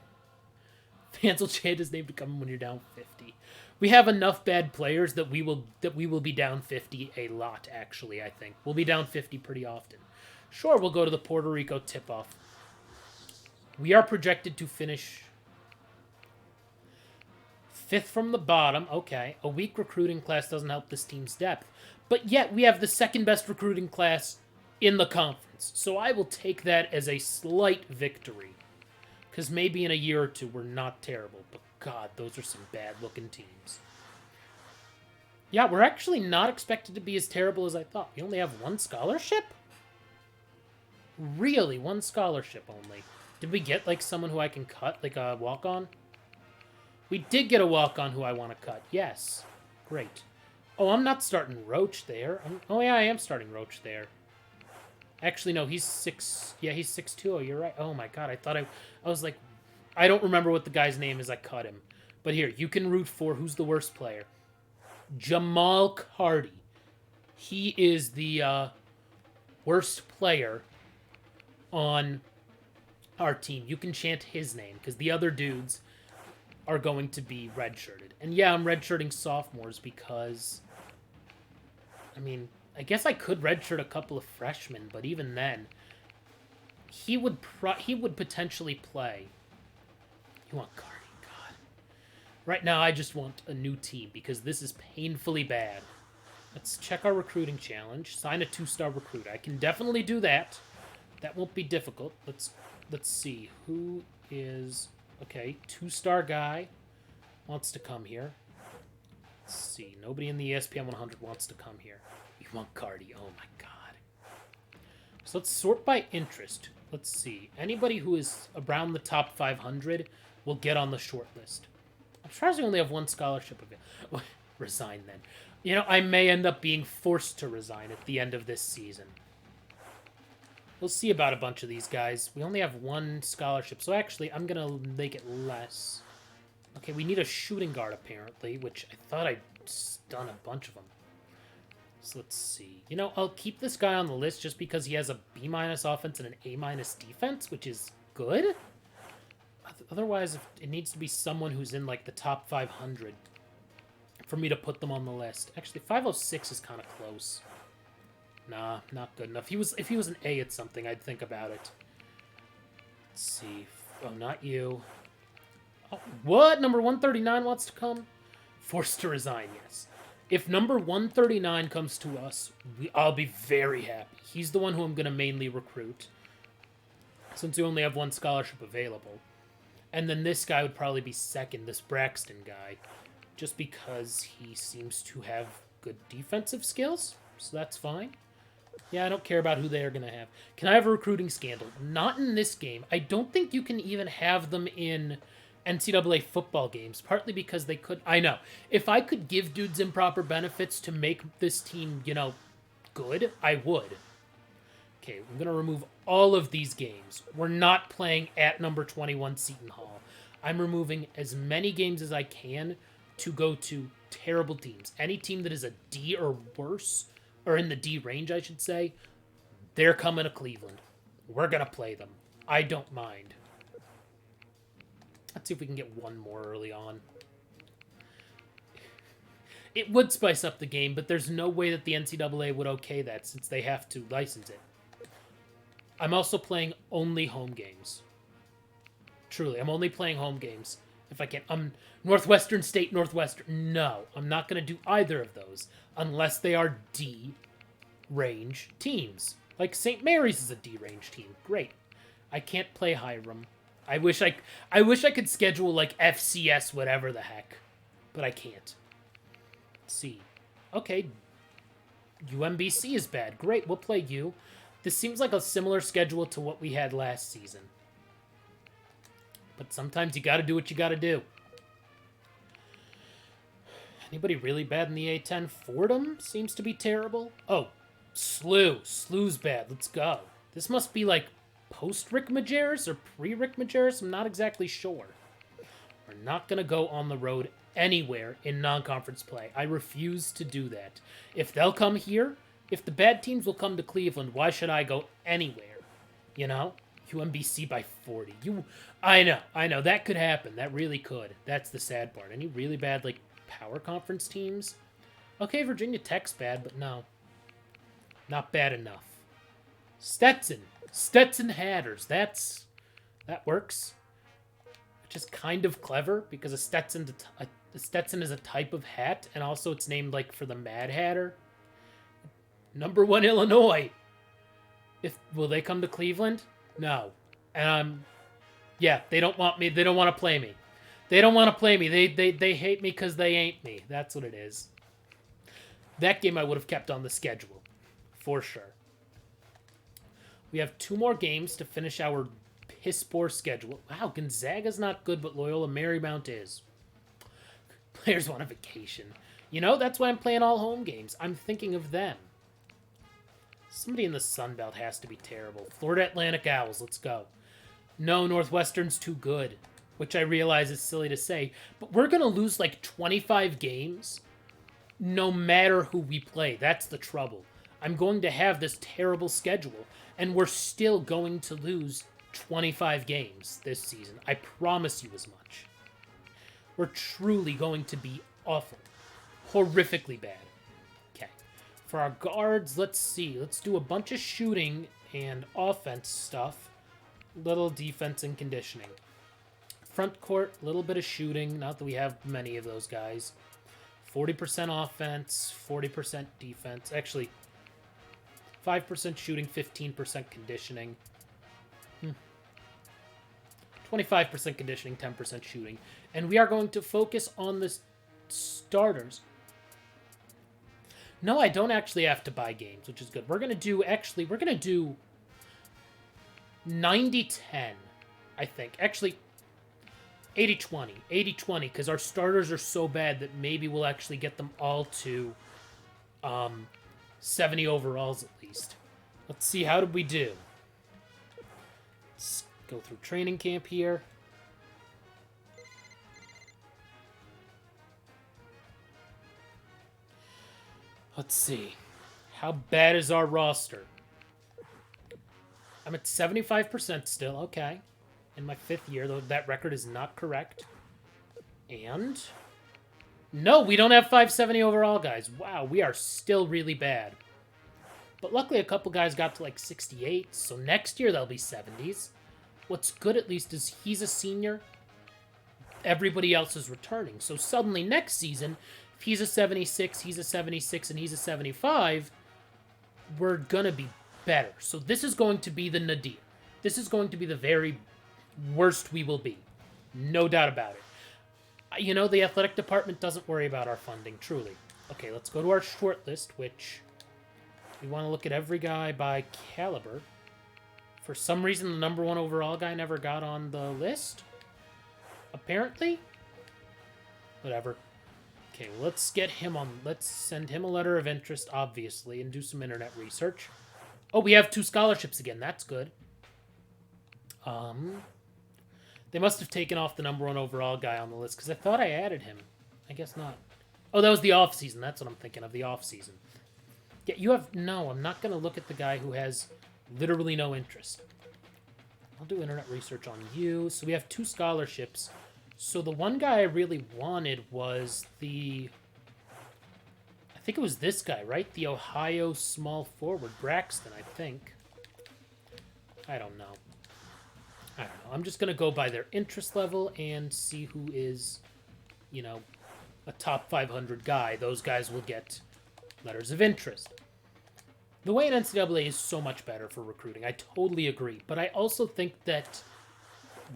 Fans will chant his name to come when you're down 50. We have enough bad players that we will be down 50 a lot, actually, I think. We'll be down 50 pretty often. Sure, we'll go to the Puerto Rico tip-off. We are projected to finish 5th from the bottom. Okay, a weak recruiting class doesn't help this team's depth. But yet, we have the second best recruiting class in the conference. So I will take that as a slight victory. Because maybe in a year or two, we're not terrible. But God, those are some bad-looking teams. Yeah, we're actually not expected to be as terrible as I thought. We only have 1 scholarship? Really, 1 scholarship only. Did we get, like, someone who I can cut? Like a walk-on? We did get a walk-on who I want to cut. Yes. Great. Oh, I'm not starting Roach there. Oh, yeah, I am starting Roach there. Actually, no, he's 6... Yeah, he's 6'2". Oh, you're right. Oh, my God. I thought I was like... I don't remember what the guy's name is. I cut him. But here, you can root for who's the worst player. Jamal Cardi. He is the worst player on our team. You can chant his name, because the other dudes are going to be redshirted. And yeah, I'm redshirting sophomores because... I mean, I guess I could redshirt a couple of freshmen, but even then, he would potentially play. You want Cardi, God. Right now, I just want a new team, because this is painfully bad. Let's check our recruiting challenge. Sign a 2-star recruit. I can definitely do that. That won't be difficult. Let's see. Who is... Okay, 2-star guy wants to come here. Let's see. Nobody in the ESPN 100 wants to come here. You want Cardi. Oh, my God. So let's sort by interest. Let's see. Anybody who is around the top 500 will get on the short list. I'm surprised we only have 1 scholarship available. resign then. You know, I may end up being forced to resign at the end of this season. We'll see about a bunch of these guys. We only have one scholarship, so actually, I'm going to make it less. Okay, we need a shooting guard, apparently, which I thought I'd done a bunch of them. So let's see. You know, I'll keep this guy on the list just because he has a B- offense and an A- defense, which is good. Otherwise, it needs to be someone who's in, like, the top 500 for me to put them on the list. Actually, 506 is kind of close. Nah, not good enough. If he was an A at something, I'd think about it. Let's see. Oh, not you. Oh, what? Number 139 wants to come? Forced to resign, yes. If number 139 comes to us, I'll be very happy. He's the one who I'm going to mainly recruit, since we only have one scholarship available. And then this guy would probably be second, this Braxton guy, just because he seems to have good defensive skills, so that's fine. Yeah, I don't care about who they are going to have. Can I have a recruiting scandal? Not in this game. I don't think you can even have them in NCAA football games, partly because they could... I know. If I could give dudes improper benefits to make this team, you know, good, I would. Okay, I'm going to remove all of these games. We're not playing at number 21 Seton Hall. I'm removing as many games as I can to go to terrible teams. Any team that is a D or worse, or in the D range, I should say, they're coming to Cleveland. We're going to play them. I don't mind. Let's see if we can get one more early on. It would spice up the game, but there's no way that the NCAA would okay that since they have to license it. I'm also playing only home games. Truly, I'm only playing home games. If I can, Northwestern State, Northwestern. No, I'm not going to do either of those unless they are D-range teams. Like St. Mary's is a D-range team. Great. I can't play Hiram. I wish I could schedule like FCS whatever the heck, but I can't. Let's see. Okay. UMBC is bad. Great, we'll play you. This seems like a similar schedule to what we had last season. But sometimes you gotta do what you gotta do. Anybody really bad in the A10? Fordham seems to be terrible. Oh, SLU. SLU's bad. Let's go. This must be like post-Rick Majerus or pre-Rick Majerus. I'm not exactly sure. We're not going to go on the road anywhere in non-conference play. I refuse to do that. If they'll come here, if the bad teams will come to Cleveland, why should I go anywhere? You know? UMBC by 40. I know. That could happen. That really could. That's the sad part. Any really bad, like, power conference teams? Okay, Virginia Tech's bad, but no. Not bad enough. Stetson Hatters. That works. Which is kind of clever, because a Stetson is a type of hat, and also it's named, like, for the Mad Hatter. Number 1 Illinois. Will they come to Cleveland? No. Yeah, they don't want me. They don't want to play me. They don't want to play me. They hate me because they ain't me. That's what it is. That game I would have kept on the schedule. For sure. We have 2 more games to finish our piss-poor schedule. Wow, Gonzaga's not good, but Loyola Marymount is. Players want a vacation. You know, that's why I'm playing all home games. I'm thinking of them. Somebody in the Sun Belt has to be terrible. Florida Atlantic Owls, let's go. No, Northwestern's too good, which I realize is silly to say, but we're going to lose like 25 games no matter who we play. That's the trouble. I'm going to have this terrible schedule, and we're still going to lose 25 games this season. I promise you as much. We're truly going to be awful. Horrifically bad. Okay. For our guards, let's see. Let's do a bunch of shooting and offense stuff. Little defense and conditioning. Front court, a little bit of shooting. Not that we have many of those guys. 40% offense, 40% defense. Actually, 5% shooting, 15% conditioning. 25% conditioning, 10% shooting. And we are going to focus on the starters. No, I don't actually have to buy games, which is good. We're going to do 90-10, I think. Actually, 80-20. 80-20, because our starters are so bad that maybe we'll actually get them all to 70 overalls at least. Let's see, how did we do? Let's go through training camp here. Let's see. How bad is our roster? I'm at 75% still. Okay. In my 5th year, though that record is not correct. And... no, we don't have 570 overall, guys. Wow, we are still really bad. But luckily, a couple guys got to like 68, so next year they'll be 70s. What's good, at least, is he's a senior. Everybody else is returning. So suddenly, next season, if he's a 76, he's a 76, and he's a 75, we're gonna be better. So this is going to be the nadir. This is going to be the very worst we will be. No doubt about it. You know, the athletic department doesn't worry about our funding, truly. Okay, let's go to our short list, which we want to look at every guy by caliber. For some reason, the number 1 overall guy never got on the list. Apparently. Whatever. Okay, well, let's get him on. Let's send him a letter of interest, obviously, and do some internet research. Oh, we have 2 scholarships again. That's good. They must have taken off the number 1 overall guy on the list, because I thought I added him. I guess not. Oh, that was the off-season. That's what I'm thinking of, the off-season. Yeah, you have... no, I'm not going to look at the guy who has literally no interest. I'll do internet research on you. So we have 2 scholarships. So the one guy I really wanted was the... I think it was this guy, right? The Ohio small forward, Braxton, I think. I don't know. I don't know. I'm just going to go by their interest level and see who is, you know, a top 500 guy. Those guys will get letters of interest. The way in NCAA is so much better for recruiting. I totally agree. But I also think that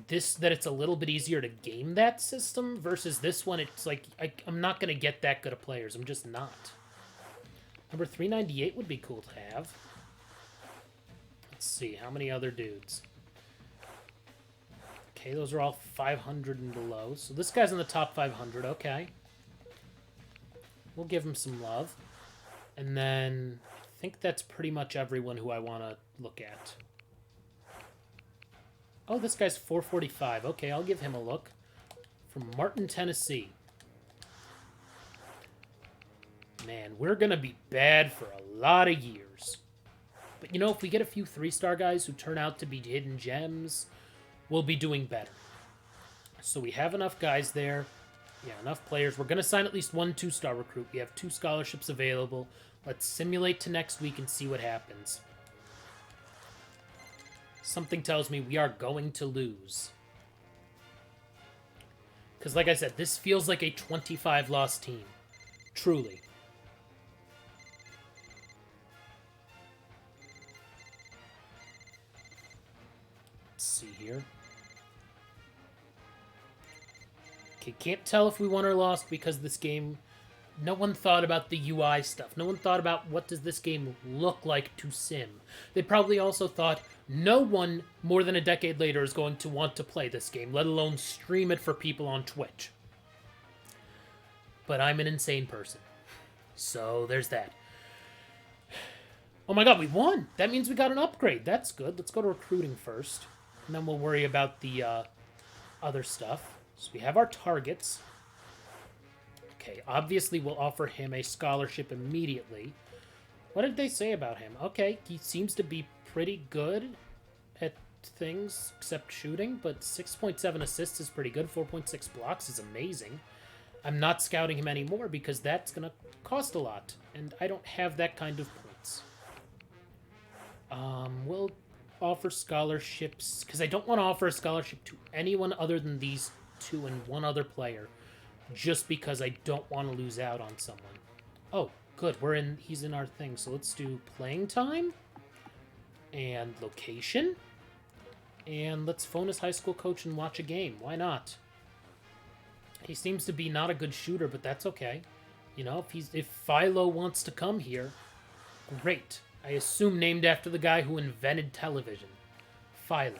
it's a little bit easier to game that system versus this one. It's like, I'm not going to get that good of players. I'm just not. Number 398 would be cool to have. Let's see. How many other dudes? Okay, those are all 500 and below. So this guy's in the top 500. Okay. We'll give him some love. And then I think that's pretty much everyone who I want to look at. Oh, this guy's 445. Okay, I'll give him a look. From Martin, Tennessee. Man, we're going to be bad for a lot of years. But, you know, if we get a few 3-star guys who turn out to be hidden gems, we'll be doing better. So we have enough guys there. Yeah, enough players. We're going to sign at least 1 2-star recruit. We have 2 scholarships available. Let's simulate to next week and see what happens. Something tells me we are going to lose. Because like I said, this feels like a 25-loss team. Truly. Let's see here. Okay, can't tell if we won or lost because this game... no one thought about the UI stuff. No one thought about what does this game look like to sim. They probably also thought no one more than a decade later is going to want to play this game, let alone stream it for people on Twitch. But I'm an insane person. So there's that. Oh my god, we won! That means we got an upgrade. That's good. Let's go to recruiting first. And then we'll worry about the other stuff. So we have our targets. Okay, obviously we'll offer him a scholarship immediately. What did they say about him? Okay, he seems to be pretty good at things except shooting, but 6.7 assists is pretty good. 4.6 blocks is amazing. I'm not scouting him anymore because that's going to cost a lot, and I don't have that kind of points. We'll offer scholarships, because I don't want to offer a scholarship to anyone other than these 2 and 1 other player. Just because I don't want to lose out on someone. Oh, good. He's in our thing. So let's do playing time. And location. And let's phone his high school coach and watch a game. Why not? He seems to be not a good shooter, but that's okay. You know, if Philo wants to come here, great. I assume named after the guy who invented television. Philo.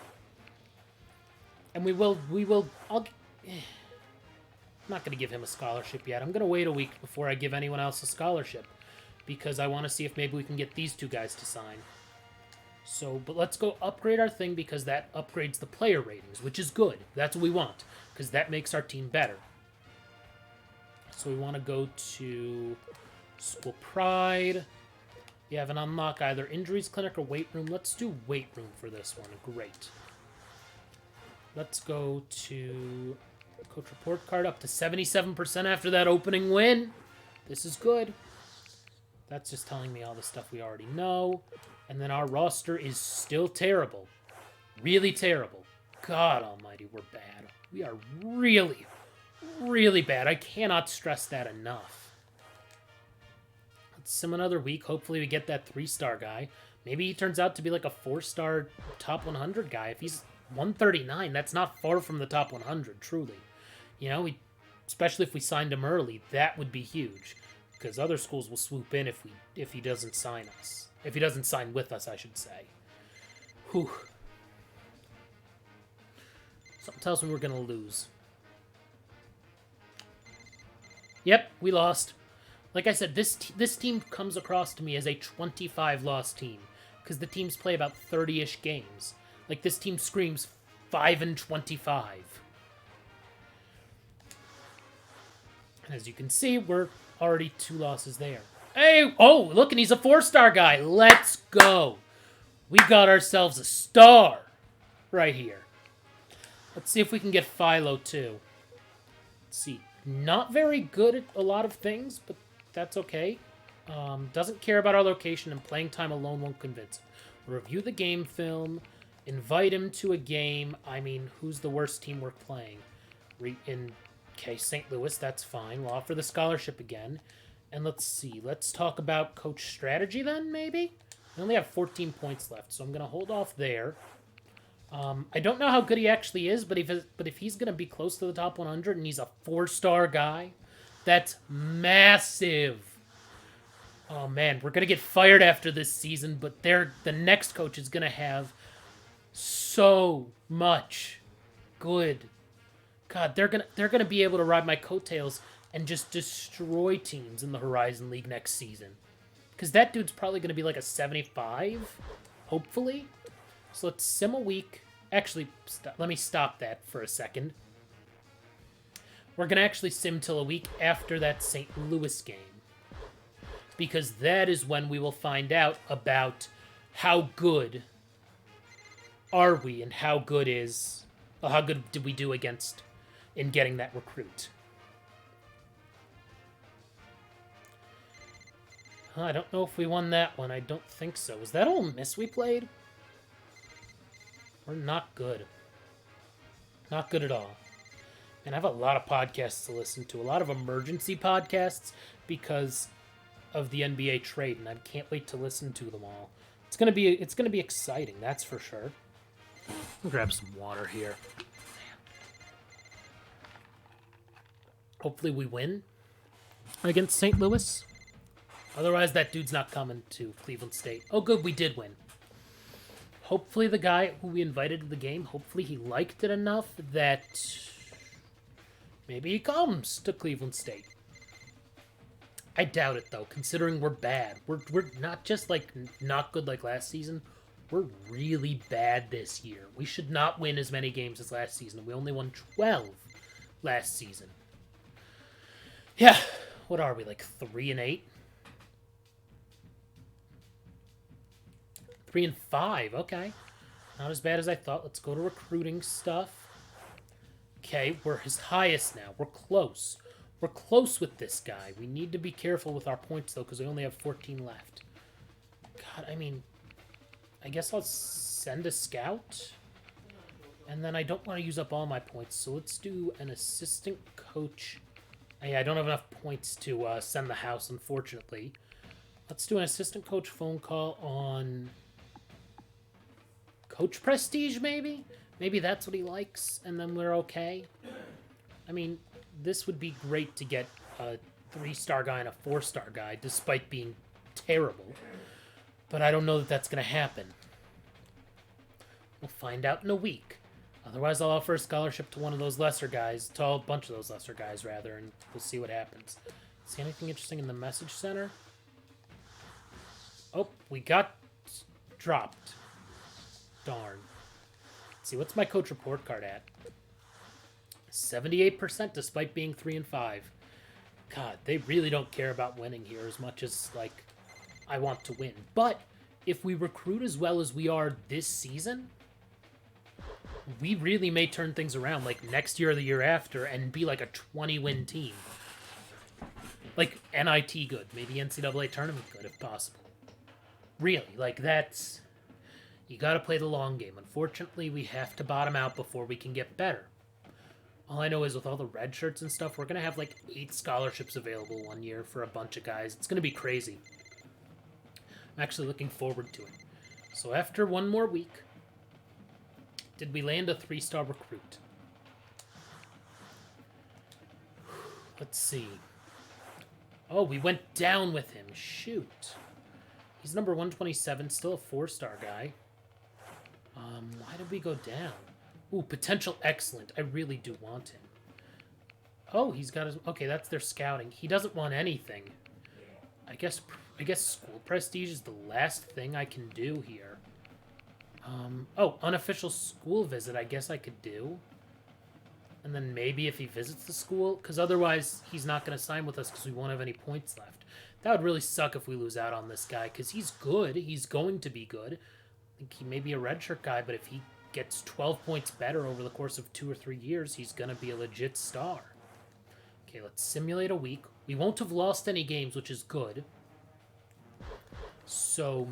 And not going to give him a scholarship yet. I'm going to wait a week before I give anyone else a scholarship because I want to see if maybe we can get these two guys to sign. So, but let's go upgrade our thing because that upgrades the player ratings, which is good. That's what we want because that makes our team better. So we want to go to School Pride. You have an unlock either Injuries Clinic or Weight Room. Let's do Weight Room for this one. Great. Let's go to Coach Report Card up to 77% after that opening win. This is good. That's just telling me all the stuff we already know. And then our roster is still terrible. Really terrible. God almighty, we're bad. We are really, really bad. I cannot stress that enough. Let's sim another week. Hopefully we get that 3-star guy. Maybe he turns out to be like a 4-star top 100 guy. If he's 139, that's not far from the top 100, truly. You know, especially if we signed him early, that would be huge. Because other schools will swoop in if he doesn't sign us. If he doesn't sign with us, I should say. Whew. Something tells me we're going to lose. Yep, we lost. Like I said, this team comes across to me as a 25-loss team. Because the teams play about 30-ish games. Like, this team screams 5-25. And as you can see, we're already 2 losses there. Hey, oh, look, and he's a 4-star guy. Let's go. We got ourselves a star right here. Let's see if we can get Philo, too. Let's see. Not very good at a lot of things, but that's okay. Doesn't care about our location, and playing time alone won't convince him. We'll review the game film, invite him to a game. I mean, who's the worst team we're playing? Okay, St. Louis, that's fine. We'll offer the scholarship again. And let's see. Let's talk about coach strategy then, maybe? We only have 14 points left, so I'm going to hold off there. I don't know how good he actually is, but if he's going to be close to the top 100 and he's a 4-star guy, that's massive. Oh, man, we're going to get fired after this season, but the next coach is going to have so much good. God, they're gonna be able to ride my coattails and just destroy teams in the Horizon League next season. Because that dude's probably going to be like a 75, hopefully. So let's sim a week. Actually, let me stop that for a second. We're going to actually sim till a week after that St. Louis game. Because that is when we will find out about how good are we and how good did we do in getting that recruit. I don't know if we won that one. I don't think so. Was that Ole Miss we played? We're not good. Not good at all. And I have a lot of podcasts to listen to. A lot of emergency podcasts because of the NBA trade, and I can't wait to listen to them all. It's gonna be exciting, that's for sure. I'll grab some water here. Hopefully we win against St. Louis. Otherwise, that dude's not coming to Cleveland State. Oh, good, we did win. Hopefully the guy who we invited to the game, hopefully he liked it enough that maybe he comes to Cleveland State. I doubt it, though, considering we're bad. We're not just, like, not good like last season. We're really bad this year. We should not win as many games as last season. We only won 12 last season. Yeah, what are we, like 3-8? 3-5, okay. Not as bad as I thought. Let's go to recruiting stuff. Okay, we're his highest now. We're close. We're close with this guy. We need to be careful with our points, though, because we only have 14 left. God, I mean, I guess I'll send a scout. And then I don't want to use up all my points, so let's do an assistant coach. Yeah, I don't have enough points to send the house, unfortunately. Let's do an assistant coach phone call on Coach Prestige, maybe? Maybe that's what he likes, and then we're okay. I mean, this would be great to get a 3-star guy and a 4-star guy, despite being terrible. But I don't know that that's going to happen. We'll find out in a week. Otherwise, I'll offer a scholarship to one of those lesser guys, to a bunch of those lesser guys, rather, and we'll see what happens. See anything interesting in the message center? Oh, we got dropped. Darn. Let's see, what's my coach report card at? 78% despite being 3-5. God, they really don't care about winning here as much as, like, I want to win. But if we recruit as well as we are this season, we really may turn things around, like, next year or the year after, and be like a 20-win team. Like, NIT good. Maybe NCAA tournament good, if possible. Really, like, that's... You gotta play the long game. Unfortunately, we have to bottom out before we can get better. All I know is with all the red shirts and stuff, we're gonna have, like, 8 scholarships available one year for a bunch of guys. It's gonna be crazy. I'm actually looking forward to it. So after one more week, did we land a 3-star recruit? Let's see. Oh, we went down with him. Shoot. He's number 127, still a 4-star guy. Why did we go down? Ooh, potential excellent. I really do want him. Oh, he's got his... Okay, that's their scouting. He doesn't want anything. I guess school prestige is the last thing I can do here. Oh, unofficial school visit I guess I could do. And then maybe if he visits the school, because otherwise he's not going to sign with us because we won't have any points left. That would really suck if we lose out on this guy, because he's good. He's going to be good. I think he may be a redshirt guy, but if he gets 12 points better over the course of 2 or 3 years, he's going to be a legit star. Okay, let's simulate a week. We won't have lost any games, which is good. So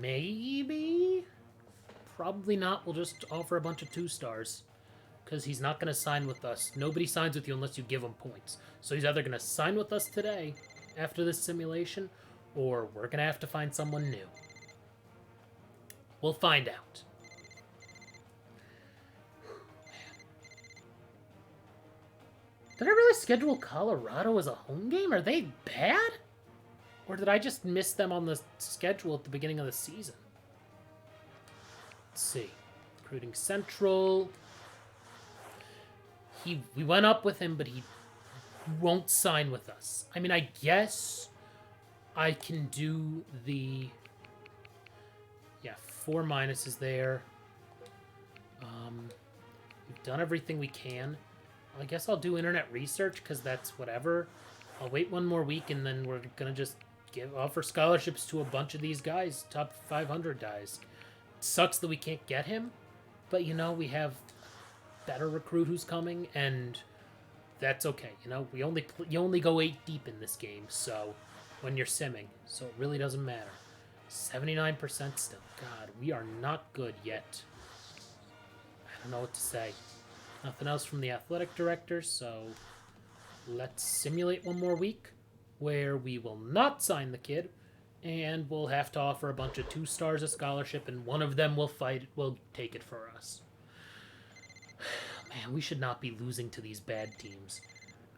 maybe? Probably not. We'll just offer a bunch of 2-stars. Because he's not going to sign with us. Nobody signs with you unless you give him points. So he's either going to sign with us today, after this simulation, or we're going to have to find someone new. We'll find out. Did I really schedule Colorado as a home game? Are they bad? Or did I just miss them on the schedule at the beginning of the season? Let's see. Recruiting Central... We went up with him, but he won't sign with us. I mean, I guess I can do the... Yeah, 4 minuses there. We've done everything we can. I guess I'll do internet research, because that's whatever. I'll wait 1 more week, and then we're going to just offer scholarships to a bunch of these guys, top 500 guys. It sucks that we can't get him, but, you know, we have... better recruit who's coming, and that's okay. You know, you only go 8 deep in this game, so when you're simming, so it really doesn't matter. 79% still. God, we are not good yet. I don't know what to say. Nothing else from the athletic director, so let's simulate 1 more week where we will not sign the kid, and we'll have to offer a bunch of 2-stars a scholarship, and one of them will take it for us. Man, we should not be losing to these bad teams.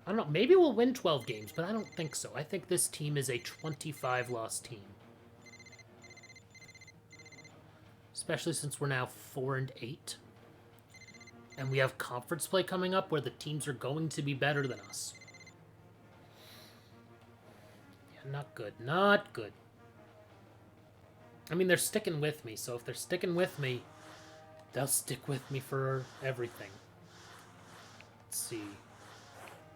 I don't know, maybe we'll win 12 games, but I don't think so. I think this team is a 25-loss team. Especially since we're now 4-8. And we have conference play coming up where the teams are going to be better than us. Yeah, not good. Not good. I mean, they're sticking with me, so if they're sticking with me, they'll stick with me for everything. Let's see.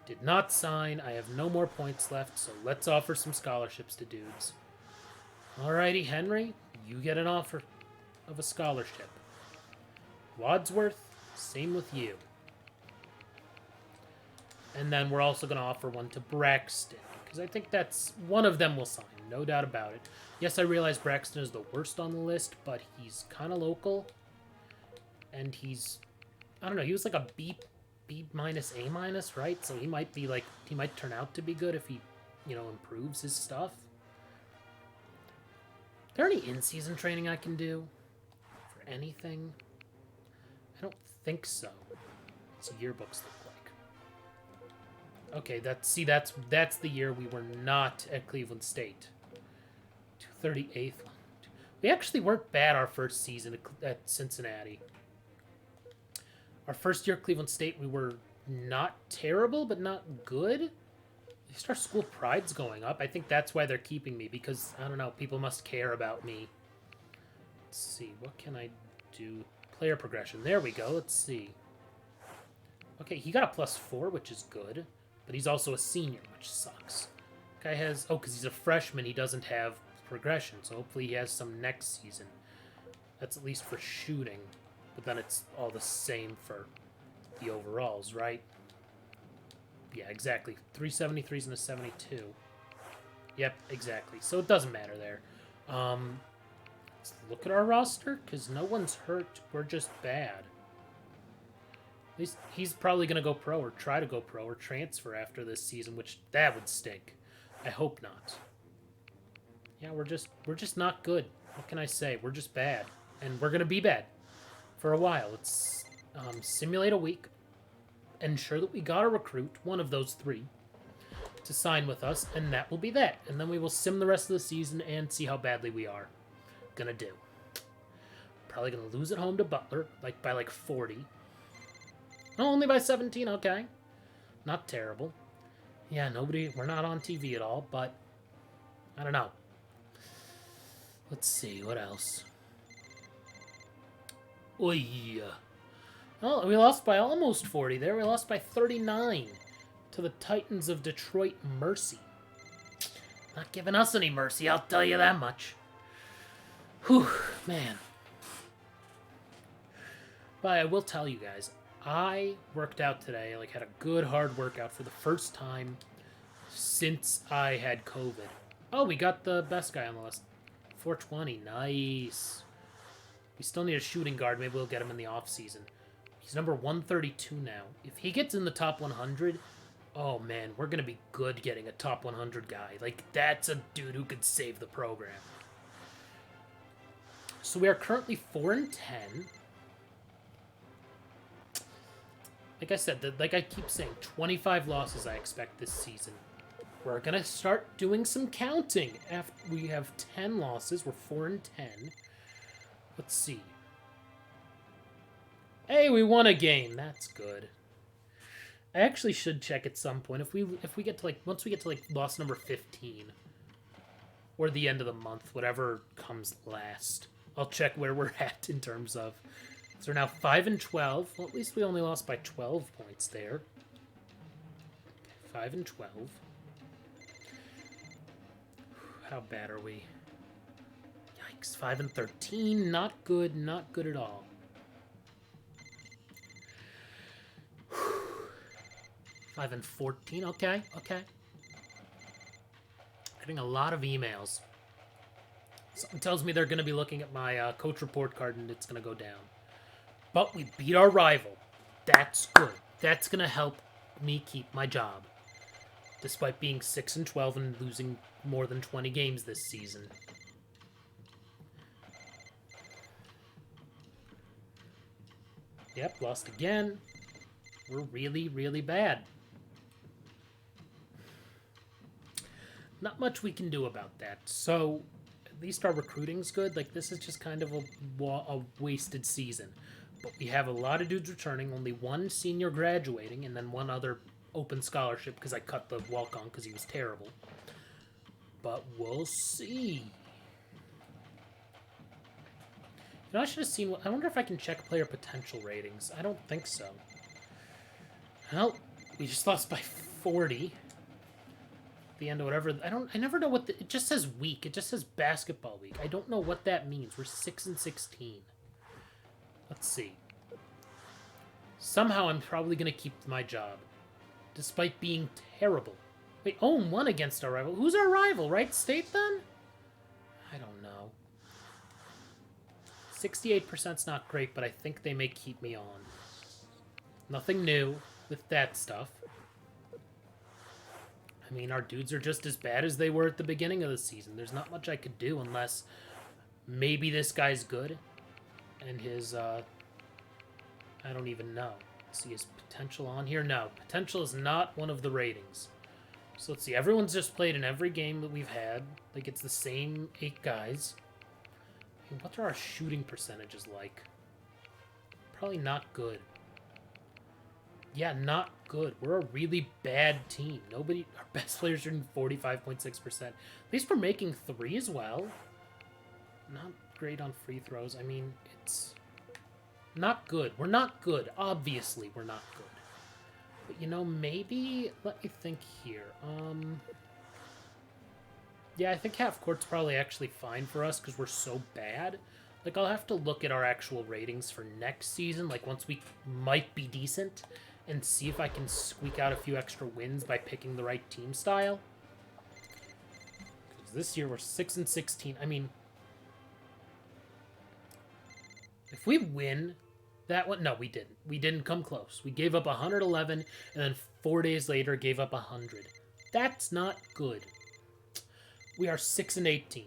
Did not sign. I have no more points left, so let's offer some scholarships to dudes. Alrighty, Henry, you get an offer of a scholarship. Wadsworth, same with you. And then we're also going to offer one to Braxton, because I think that's one of them will sign, no doubt about it. Yes, I realize Braxton is the worst on the list, but he's kind of local. And he's, I don't know, he was like a B minus, A minus, right? So he might be like, he might turn out to be good if he, you know, improves his stuff. Is there any in-season training I can do for anything? I don't think so. What's yearbooks look like? Okay, that's the year we were not at Cleveland State. 238th. We actually weren't bad our first season at Cincinnati. Our first year at Cleveland State, we were not terrible, but not good. At least our school pride's going up. I think that's why they're keeping me, because, I don't know, people must care about me. Let's see, what can I do? Player progression. There we go. Let's see. Okay, he got a +4, which is good, but he's also a senior, which sucks. Guy has... Oh, because he's a freshman, he doesn't have progression, so hopefully he has some next season. That's at least for shooting, but then it's all the same for the overalls, right? Yeah, exactly. 373s and a 72. Yep, exactly. So it doesn't matter there. Let's look at our roster, because no one's hurt. We're just bad. At least he's probably going to go pro or try to go pro or transfer after this season, which that would stink. I hope not. Yeah, we're just not good. What can I say? We're just bad. And we're going to be bad for a while. Let's simulate a week. Ensure that we got a recruit, one of those 3, to sign with us, and that will be that. And then we will sim the rest of the season and see how badly we are gonna do. Probably gonna lose at home to Butler, by 40. Oh, only by 17, okay. Not terrible. Yeah, we're not on TV at all, but I don't know. Let's see, what else? Oy. Oh, we lost by almost 40 there. We lost by 39 to the Titans of Detroit Mercy. Not giving us any mercy, I'll tell you that much. Whew, man. But I will tell you guys, I worked out today, had a good hard workout for the first time since I had COVID. Oh, we got the best guy on the list. 420, nice. We still need a shooting guard. Maybe we'll get him in the off-season. He's number 132 now. If he gets in the top 100, oh man, we're going to be good getting a top 100 guy. That's a dude who could save the program. So we are currently 4-10. Like I said, like I keep saying, 25 losses I expect this season. We're going to start doing some counting. After we have 10 losses, we're 4-10. Let's see. Hey, we won a game. That's good. I actually should check at some point if we get to once we get to loss number 15 or the end of the month, whatever comes last. I'll check where we're at in terms of. So we're now 5-12. Well, at least we only lost by 12 points there. 5-12. How bad are we? Yikes! 5-13. Not good. Not good at all. 5-14. Okay. Getting a lot of emails. Something tells me they're going to be looking at my coach report card and it's going to go down. But we beat our rival. That's good. That's going to help me keep my job. Despite being 6-12 and losing more than 20 games this season. Yep, lost again. We're really, really bad. Not much we can do about that. So, at least our recruiting's good. This is just kind of a wasted season. But we have a lot of dudes returning, only one senior graduating, and then one other open scholarship because I cut the walk-on because he was terrible. But we'll see. I should have seen... I wonder if I can check player potential ratings. I don't think so. Well, we just lost by 40. At the end of whatever... I never know what... it just says week. It just says basketball week. I don't know what that means. We're 6-16. Let's see. Somehow I'm probably going to keep my job. Despite being terrible. Wait, 0-1 against our rival. Who's our rival? Wright State, then? I don't know. 68%'s not great, but I think they may keep me on. Nothing new with that stuff. I mean, our dudes are just as bad as they were at the beginning of the season. There's not much I could do unless maybe this guy's good. And his, I don't even know. Let's see his potential on here. No, potential is not one of the ratings. So let's see. Everyone's just played in every game that we've had. It's the same 8 guys. What are our shooting percentages like? Probably not good. Yeah, not good. We're a really bad team. Our best players are in 45.6%. At least we're making threes well. Not great on free throws. I mean, it's not good. We're not good. Obviously, we're not good. But, you know, maybe... Let me think here. Yeah, I think half court's probably actually fine for us because we're so bad. Like, I'll have to look at our actual ratings for next season, like, once we might be decent, and see if I can squeak out a few extra wins by picking the right team style. Because this year we're 6-16. I mean, if we win that one... No, we didn't. We didn't come close. We gave up 111, and then 4 days later gave up 100. That's not good. We are 6-18.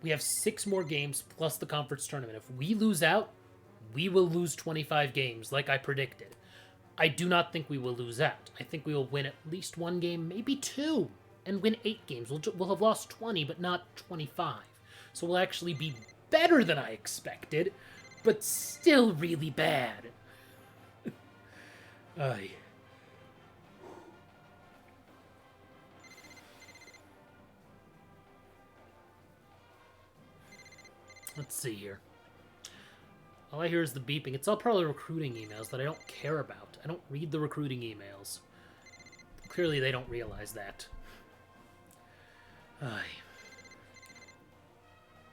We have 6 more games plus the conference tournament. If we lose out, we will lose 25 games, like I predicted. I do not think we will lose out. I think we will win at least 1 game, maybe 2, and win 8 games. We'll have lost 20, but not 25. So we'll actually be better than I expected, but still really bad. Ay. Let's see here. All I hear is the beeping. It's all probably recruiting emails that I don't care about. I don't read the recruiting emails. Clearly they don't realize that. Ay.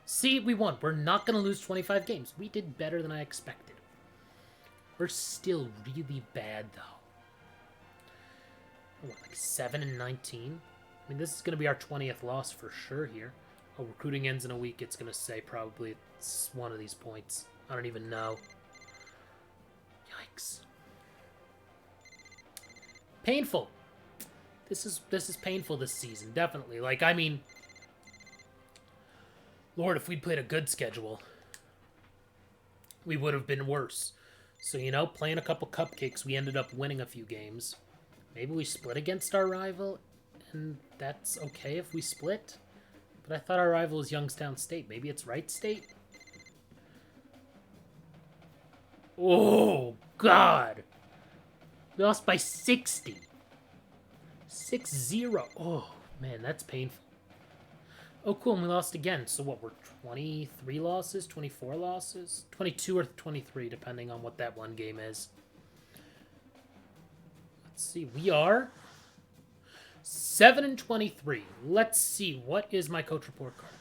See, we won. We're not going to lose 25 games. We did better than I expected. We're still really bad, though. What, like 7-19? I mean, this is going to be our 20th loss for sure here. Oh, recruiting ends in a week. It's going to say probably it's one of these points. I don't even know. Yikes. Painful. This is painful this season, definitely. Like, I mean, Lord, if we'd played a good schedule, we would have been worse. So, you know, playing a couple cupcakes, we ended up winning a few games. Maybe we split against our rival, and that's okay if we split. But I thought our rival was Youngstown State. Maybe it's Wright State? Oh, God. We lost by 60. 6-0. Oh, man, that's painful. Oh, cool, and we lost again. So what, we're 23 losses? 24 losses? 22 or 23, depending on what that one game is. Let's see, we are 7-23. Let's see, what is my coach report card?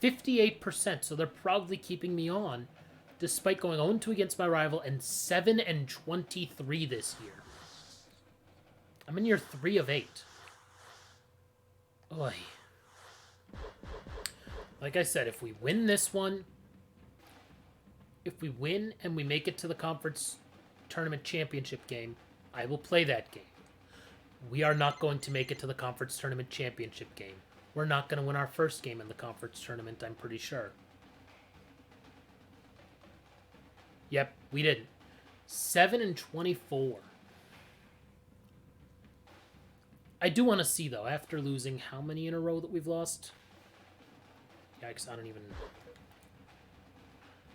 58%, so they're probably keeping me on, despite going 0-2 against my rival and 7-23 this year. I'm in year 3 of 8. Oy. Like I said, if we win this one, if we win and we make it to the conference tournament championship game, I will play that game. We are not going to make it to the conference tournament championship game. We're not going to win our first game in the conference tournament, I'm pretty sure. Yep, we didn't. 7-24. I do want to see, though, after losing how many in a row that we've lost? Yikes, I don't even...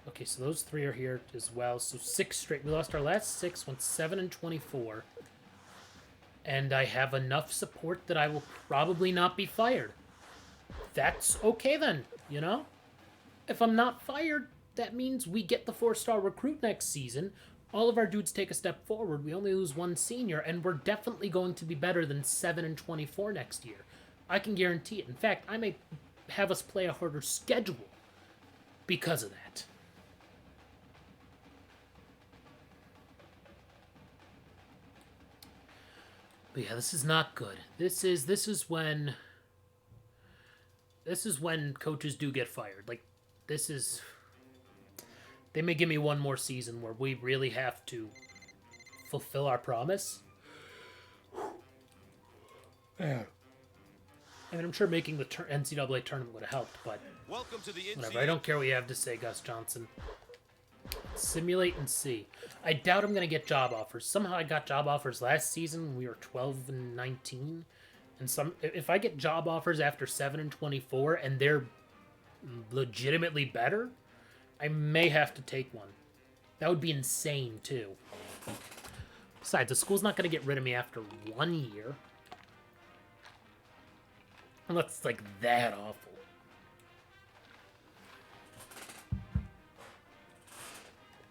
Okay, so those 3 are here as well. So 6 straight. We lost our last 6, went 7-24. And I have enough support that I will probably not be fired. That's okay then, you know? If I'm not fired, that means we get the 4-star recruit next season. All of our dudes take a step forward. We only lose 1 senior, and we're definitely going to be better than 7-24 next year. I can guarantee it. In fact, I may have us play a harder schedule because of that. But yeah, this is not good. This is when coaches do get fired. Like, this is... They may give me 1 more season where we really have to fulfill our promise. Yeah. I mean, I'm sure making the NCAA tournament would have helped, but Welcome to the NCAA. whatever. I don't care what you have to say, Gus Johnson. Simulate and see. I doubt I'm going to get job offers. Somehow I got job offers last season when we were 12-19. And if I get job offers after 7-24 and they're legitimately better, I may have to take one. That would be insane, too. Besides, the school's not going to get rid of me after 1 year. Unless it's like that awful.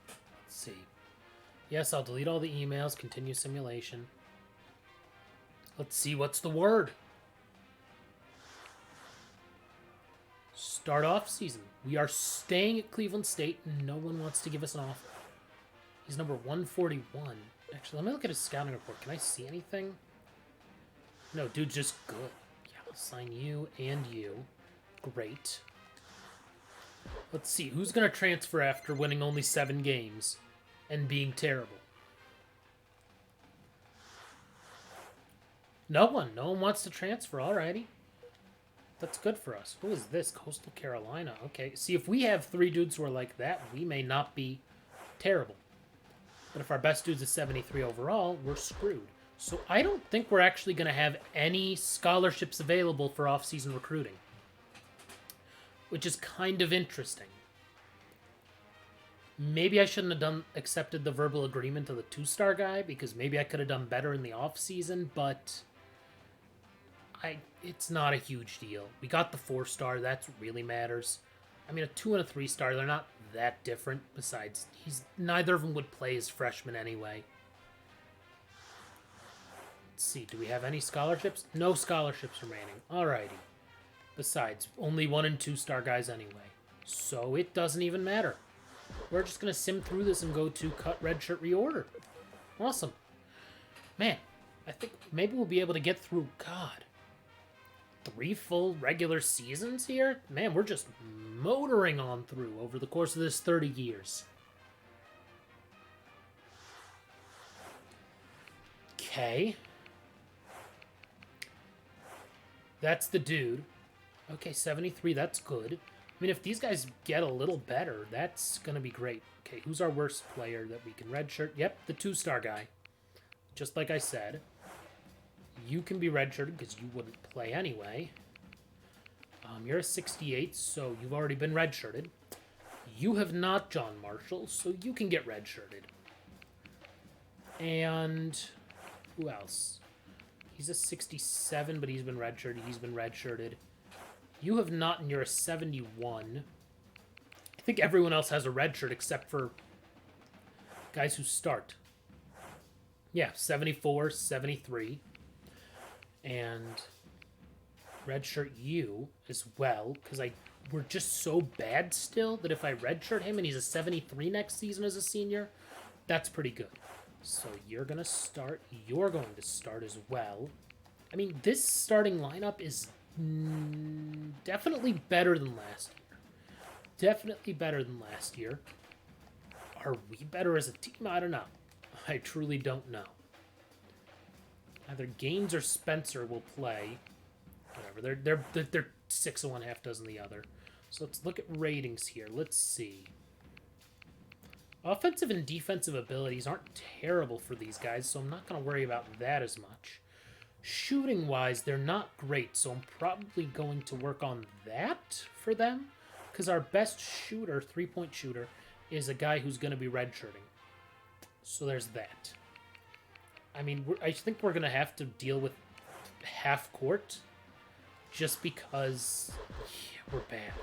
Let's see. Yes, I'll delete all the emails, continue simulation. Let's see what's the word. Start off season. We are staying at Cleveland State, and no one wants to give us an offer. He's number 141. Actually, let me look at his scouting report. Can I see anything? No, dude's just good. Yeah, I'll sign you and you. Great. Let's see. Who's going to transfer after winning only 7 games and being terrible? No one. No one wants to transfer. Alrighty. That's good for us. Who is this? Coastal Carolina. Okay. See, if we have 3 dudes who are like that, we may not be terrible. But if our best dude's a 73 overall, we're screwed. So I don't think we're actually going to have any scholarships available for off-season recruiting. Which is kind of interesting. Maybe I shouldn't have accepted the verbal agreement of the 2-star guy, because maybe I could have done better in the off-season, but it's not a huge deal. We got the 4-star, that's what really matters. I mean, a 2 and a 3-star, they're not that different. Besides, neither of them would play as freshmen anyway. Let's see, do we have any scholarships? No scholarships remaining. Alrighty. Besides, only 1 and 2-star guys anyway. So it doesn't even matter. We're just going to sim through this and go to cut redshirt reorder. Awesome. Man, I think maybe we'll be able to get through, God, 3 full regular seasons here? Man, we're just motoring on through over the course of this 30 years. Okay. That's the dude. Okay, 73, that's good. I mean, if these guys get a little better, that's going to be great. Okay, who's our worst player that we can redshirt? Yep, the 2-star guy. Just like I said. You can be redshirted because you wouldn't play anyway. You're a 68, so you've already been redshirted. You have not, John Marshall, so you can get redshirted. And who else? He's a 67, but he's been redshirted. He's been redshirted. You have not, and you're a 71. I think everyone else has a red shirt except for guys who start. Yeah, 74, 73. And redshirt you as well, because we're just so bad still that if I redshirt him and he's a 73 next season as a senior, that's pretty good. So you're going to start. You're going to start as well. I mean, this starting lineup is definitely better than last year. Definitely better than last year. Are we better as a team? I don't know. I truly don't know. Either Gaines or Spencer will play. Whatever. They're 6 of one, half dozen the other. So let's look at ratings here. Let's see. Offensive and defensive abilities aren't terrible for these guys, so I'm not going to worry about that as much. Shooting-wise, they're not great, so I'm probably going to work on that for them, because our best shooter, 3-point shooter, is a guy who's going to be redshirting. So there's that. I mean, I think we're going to have to deal with half court, just because we're bad.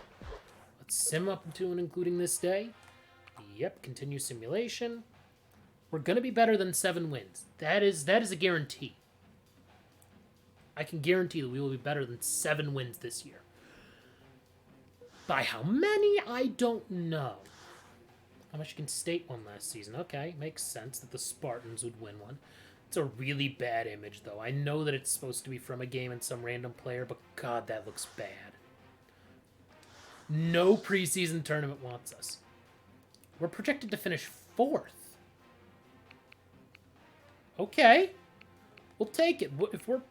Let's sim up to and including this day. Yep, continue simulation. We're going to be better than 7 wins. That is a guarantee. I can guarantee that we will be better than 7 wins this year. By how many? I don't know. How Michigan State won last season. Okay, makes sense that the Spartans would win one. It's a really bad image, though. I know that it's supposed to be from a game and some random player, but God, that looks bad. No preseason tournament wants us. We're projected to finish 4th. Okay. We'll take it.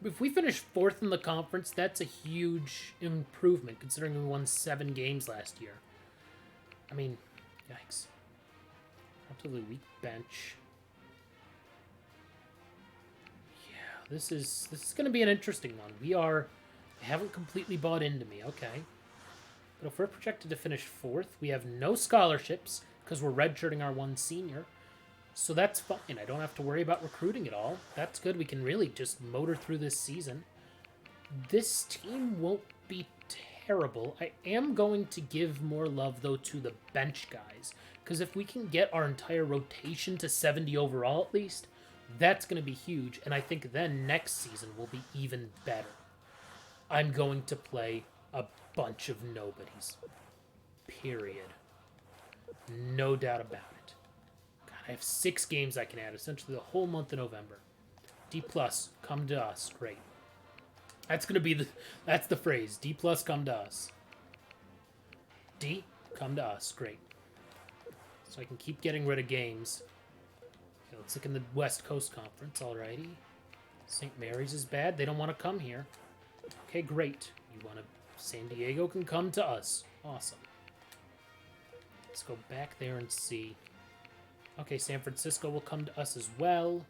If we finish 4th in the conference, that's a huge improvement, considering we won 7 games last year. I mean, yikes. Relatively weak bench. Yeah, this is going to be an interesting one. They haven't completely bought into me, okay. But if we're projected to finish 4th, we have no scholarships, because we're redshirting our 1 senior. So that's fine. I don't have to worry about recruiting at all. That's good. We can really just motor through this season. This team won't be terrible. I am going to give more love, though, to the bench guys. Because if we can get our entire rotation to 70 overall, at least, that's going to be huge. And I think then next season will be even better. I'm going to play a bunch of nobodies. Period. No doubt about it. God, I have 6 games I can add, essentially the whole month of November. D+, come to us. Great. That's going to be that's the phrase. D+, come to us. D, come to us. Great. So I can keep getting rid of games. Okay, let's look in the West Coast Conference. Alrighty. St. Mary's is bad. They don't want to come here. Okay, great. You want to... San Diego can come to us. Awesome. Let's go back there and see. Okay, San Francisco will come to us as well.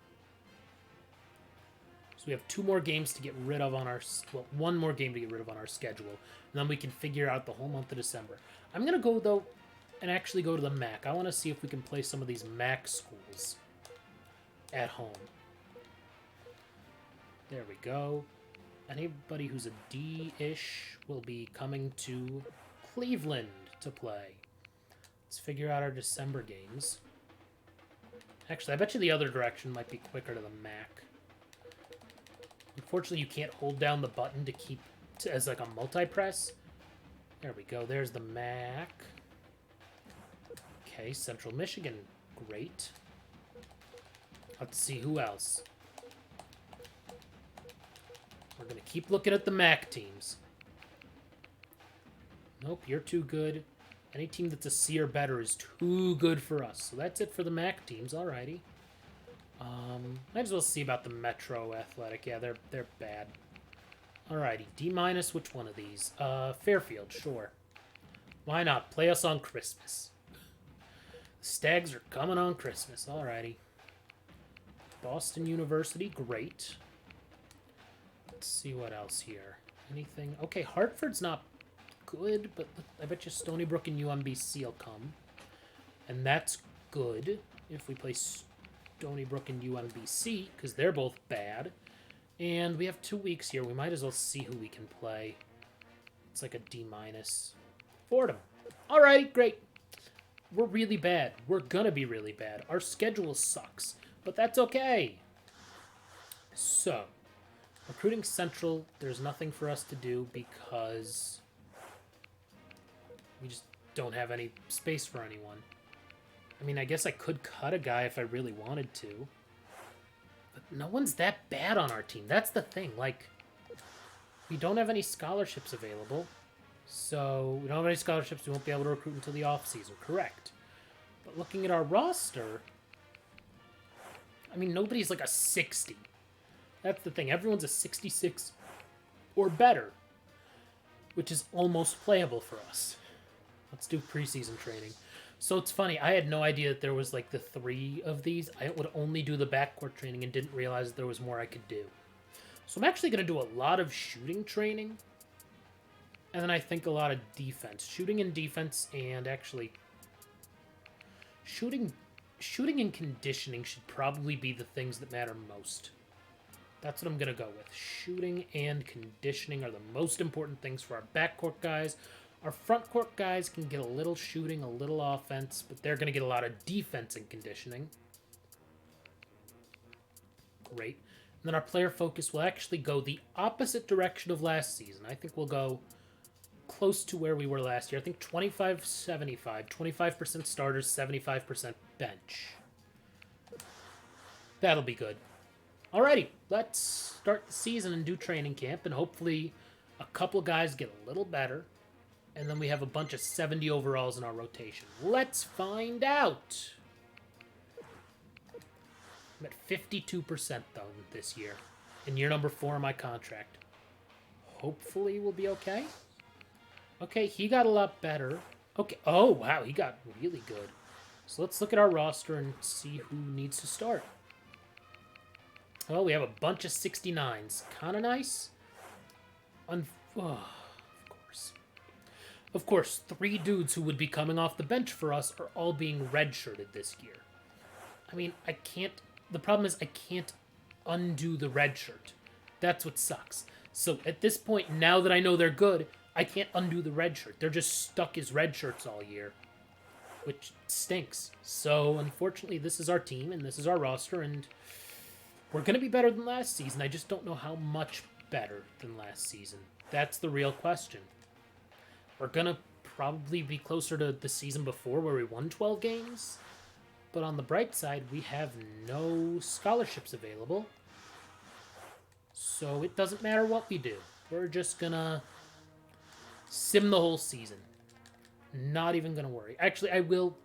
So we have 2 more games to get rid of on our... Well, 1 more game to get rid of on our schedule. And then we can figure out the whole month of December. I'm going to go, though, and actually go to the MAC. I want to see if we can play some of these MAC schools at home. There we go. Anybody who's a D-ish will be coming to Cleveland to play. Let's figure out our December games. Actually, I bet you the other direction might be quicker to the MAC. Unfortunately, you can't hold down the button to keep as like a multi-press. There we go. There's the MAC. Okay, Central Michigan. Great. Let's see who else. We're going to keep looking at the MAC teams. Nope, you're too good. Any team that's a C or better is too good for us. So that's it for the MAC teams. Alrighty. Might as well see about the Metro Athletic. Yeah, they're bad. Alrighty, D-. Which one of these? Fairfield, sure. Why not? Play us on Christmas. The Stags are coming on Christmas. Alrighty. Boston University, great. Let's see what else here. Anything? Okay, Hartford's not good, but I bet you Stony Brook and UMBC will come. And that's good if we play Stony Brook and UMBC, because they're both bad. And we have 2 weeks here. We might as well see who we can play. It's like a D-. Fordham. Alright, great. We're really bad. We're gonna be really bad. Our schedule sucks, but that's okay. So... Recruiting Central, there's nothing for us to do because we just don't have any space for anyone. I mean, I guess I could cut a guy if I really wanted to. But no one's that bad on our team. That's the thing. Like, we don't have any scholarships available. So, we don't have any scholarships. We won't be able to recruit until the off-season. Correct. But looking at our roster, I mean, nobody's like a 60. That's the thing. Everyone's a 66 or better, which is almost playable for us. Let's do preseason training. So it's funny. I had no idea that there was like the 3 of these. I would only do the backcourt training and didn't realize that there was more I could do. So I'm actually going to do a lot of shooting training. And then I think a lot of defense. Shooting and defense, and actually shooting and conditioning should probably be the things that matter most. That's what I'm going to go with. Shooting and conditioning are the most important things for our backcourt guys. Our frontcourt guys can get a little shooting, a little offense, but they're going to get a lot of defense and conditioning. Great. And then our player focus will actually go the opposite direction of last season. I think we'll go close to where we were last year. I think 25-75. 25% starters, 75% bench. That'll be good. Alrighty, let's start the season and do training camp, and hopefully a couple guys get a little better, and then we have a bunch of 70 overalls in our rotation. Let's find out! I'm at 52% though this year, in year number 4 of my contract. Hopefully we'll be okay. Okay, he got a lot better. Okay, oh wow, he got really good. So let's look at our roster and see who needs to start. Well, we have a bunch of 69s. Kind of nice. Of course. Of course, 3 dudes who would be coming off the bench for us are all being redshirted this year. I mean, I can't... The problem is I can't undo the red shirt. That's what sucks. So at this point, now that I know they're good, I can't undo the red shirt. They're just stuck as red shirts all year, which stinks. So unfortunately, this is our team, and this is our roster, and we're going to be better than last season. I just don't know how much better than last season. That's the real question. We're going to probably be closer to the season before where we won 12 games. But on the bright side, we have no scholarships available. So it doesn't matter what we do. We're just going to sim the whole season. Not even going to worry. Actually, I will...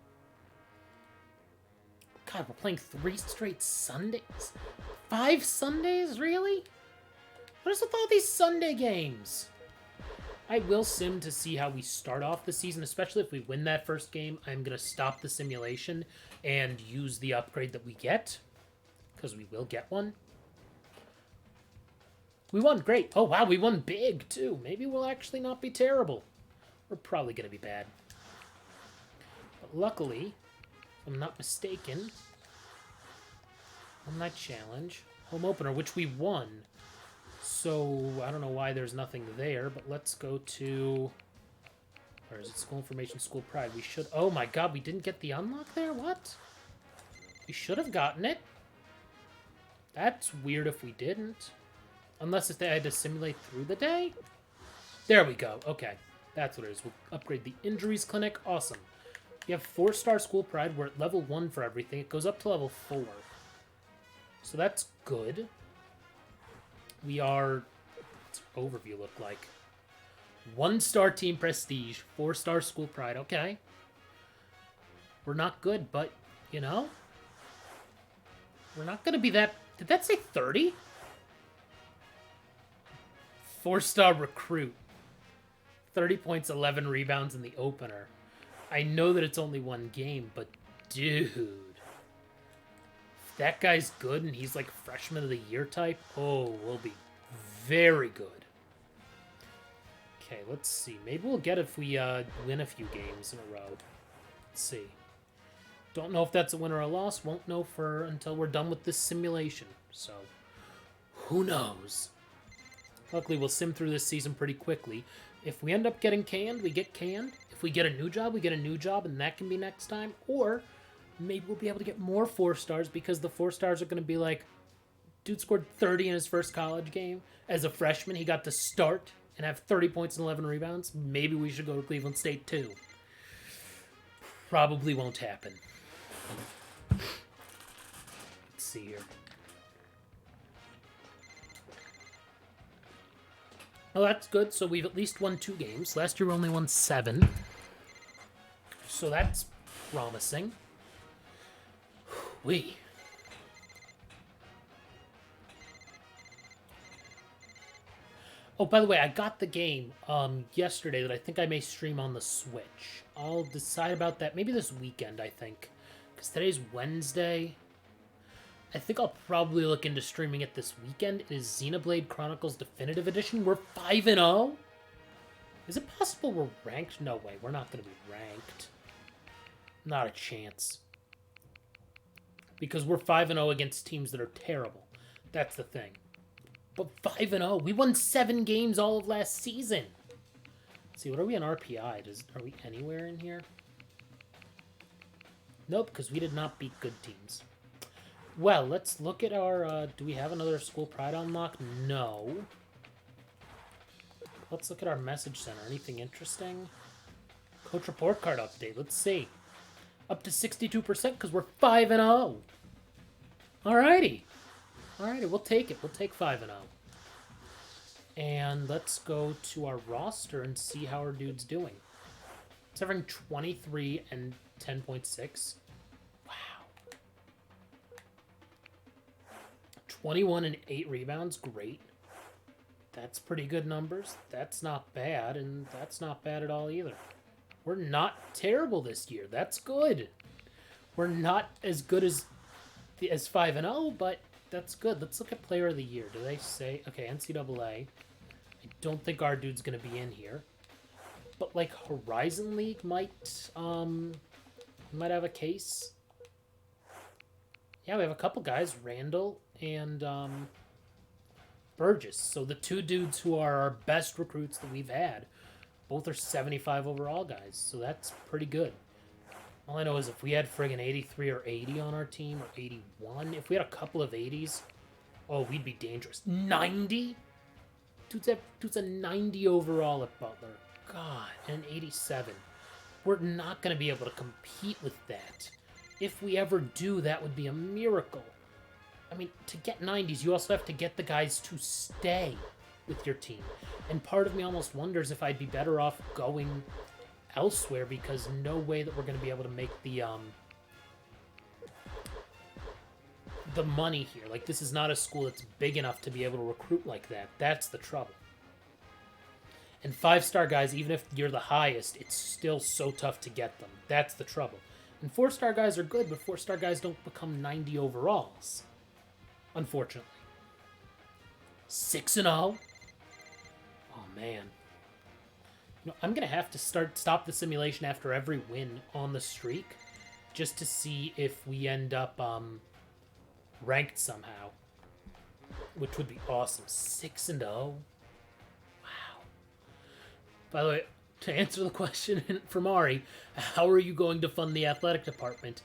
God, we're playing 3 straight Sundays? 5 Sundays? Really? What is with all these Sunday games? I will sim to see how we start off the season, especially if we win that first game. I'm going to stop the simulation and use the upgrade that we get, because we will get one. We won, great. Oh, wow, we won big, too. Maybe we'll actually not be terrible. We're probably going to be bad. But luckily, if I'm not mistaken, on that challenge, home opener, which we won. So, I don't know why there's nothing there, but let's go to... Where is it? School Information, School Pride. We should... Oh my god, we didn't get the unlock there? What? We should have gotten it. That's weird if we didn't. Unless if they had to simulate through the day? There we go. Okay. That's what it is. We'll upgrade the Injuries Clinic. Awesome. You have 4-star School Pride. We're at level 1 for everything. It goes up to level 4. So that's good. We are... What's our overview look like? 1-star Team Prestige. 4-star School Pride. Okay. We're not good, but, you know... We're not going to be that... Did that say 30? 4-star Recruit. 30 points, 11 rebounds in the opener. I know that it's only 1 game, but dude. If that guy's good and he's like freshman of the year type, oh, we'll be very good. Okay, let's see. Maybe we'll get if we win a few games in a row. Let's see. Don't know if that's a win or a loss. Won't know until we're done with this simulation. So, who knows? Luckily, we'll sim through this season pretty quickly. If we end up getting canned, we get canned. If we get a new job, we get a new job, and that can be next time. Or maybe we'll be able to get more 4-stars because the 4-stars are going to be like, dude scored 30 in his first college game. As a freshman, he got to start and have 30 points and 11 rebounds. Maybe we should go to Cleveland State too. Probably won't happen. Let's see here. Oh, that's good. So we've at least won 2 games. Last year we only won 7. So that's promising. We. Oh, by the way, I got the game yesterday that I think I may stream on the Switch. I'll decide about that maybe this weekend, I think. Because today's Wednesday. I think I'll probably look into streaming it this weekend. It is Xenoblade Chronicles Definitive Edition. We're 5-0? Is it possible we're ranked? No way, we're not going to be ranked. Not a chance. Because we're 5-0 against teams that are terrible. That's the thing. But 5-0, we won 7 games all of last season. Let's see, what are we in RPI? Are we anywhere in here? Nope, because we did not beat good teams. Well, let's look at our, do we have another School Pride unlock? No. Let's look at our message center. Anything interesting? Coach report card update. Let's see. Up to 62% because we're 5-0. Alrighty. Alrighty, we'll take it. We'll take 5-0. And let's go to our roster and see how our dude's doing. It's having 23 and 10.6. 21 and 8 rebounds, great. That's pretty good numbers. That's not bad, and that's not bad at all either. We're not terrible this year. That's good. We're not as good as 5-0, but that's good. Let's look at Player of the Year. Do they say... Okay, NCAA. I don't think our dude's going to be in here. But, like, Horizon League might have a case. Yeah, we have a couple guys, Randall and Burgess. So the two dudes who are our best recruits that we've had, both are 75 overall guys. So that's pretty good. All I know is if we had friggin' 83 or 80 on our team, or 81, if we had a couple of 80s, oh, we'd be dangerous. 90? Dude's a 90 overall at Butler. God, and an 87. We're not going to be able to compete with that. If we ever do, that would be a miracle. I mean, to get 90s, you also have to get the guys to stay with your team. And part of me almost wonders if I'd be better off going elsewhere, because no way that we're going to be able to make the money here. Like, this is not a school that's big enough to be able to recruit like that. That's the trouble. And 5-star guys, even if you're the highest, it's still so tough to get them. That's the trouble. And 4-star guys are good, but 4-star guys don't become 90 overalls. Unfortunately. 6-0? Oh, man. You know, I'm going to have to stop the simulation after every win on the streak, just to see if we end up ranked somehow, which would be awesome. 6-0? Wow. By the way, to answer the question from Ari, how are you going to fund the athletic department?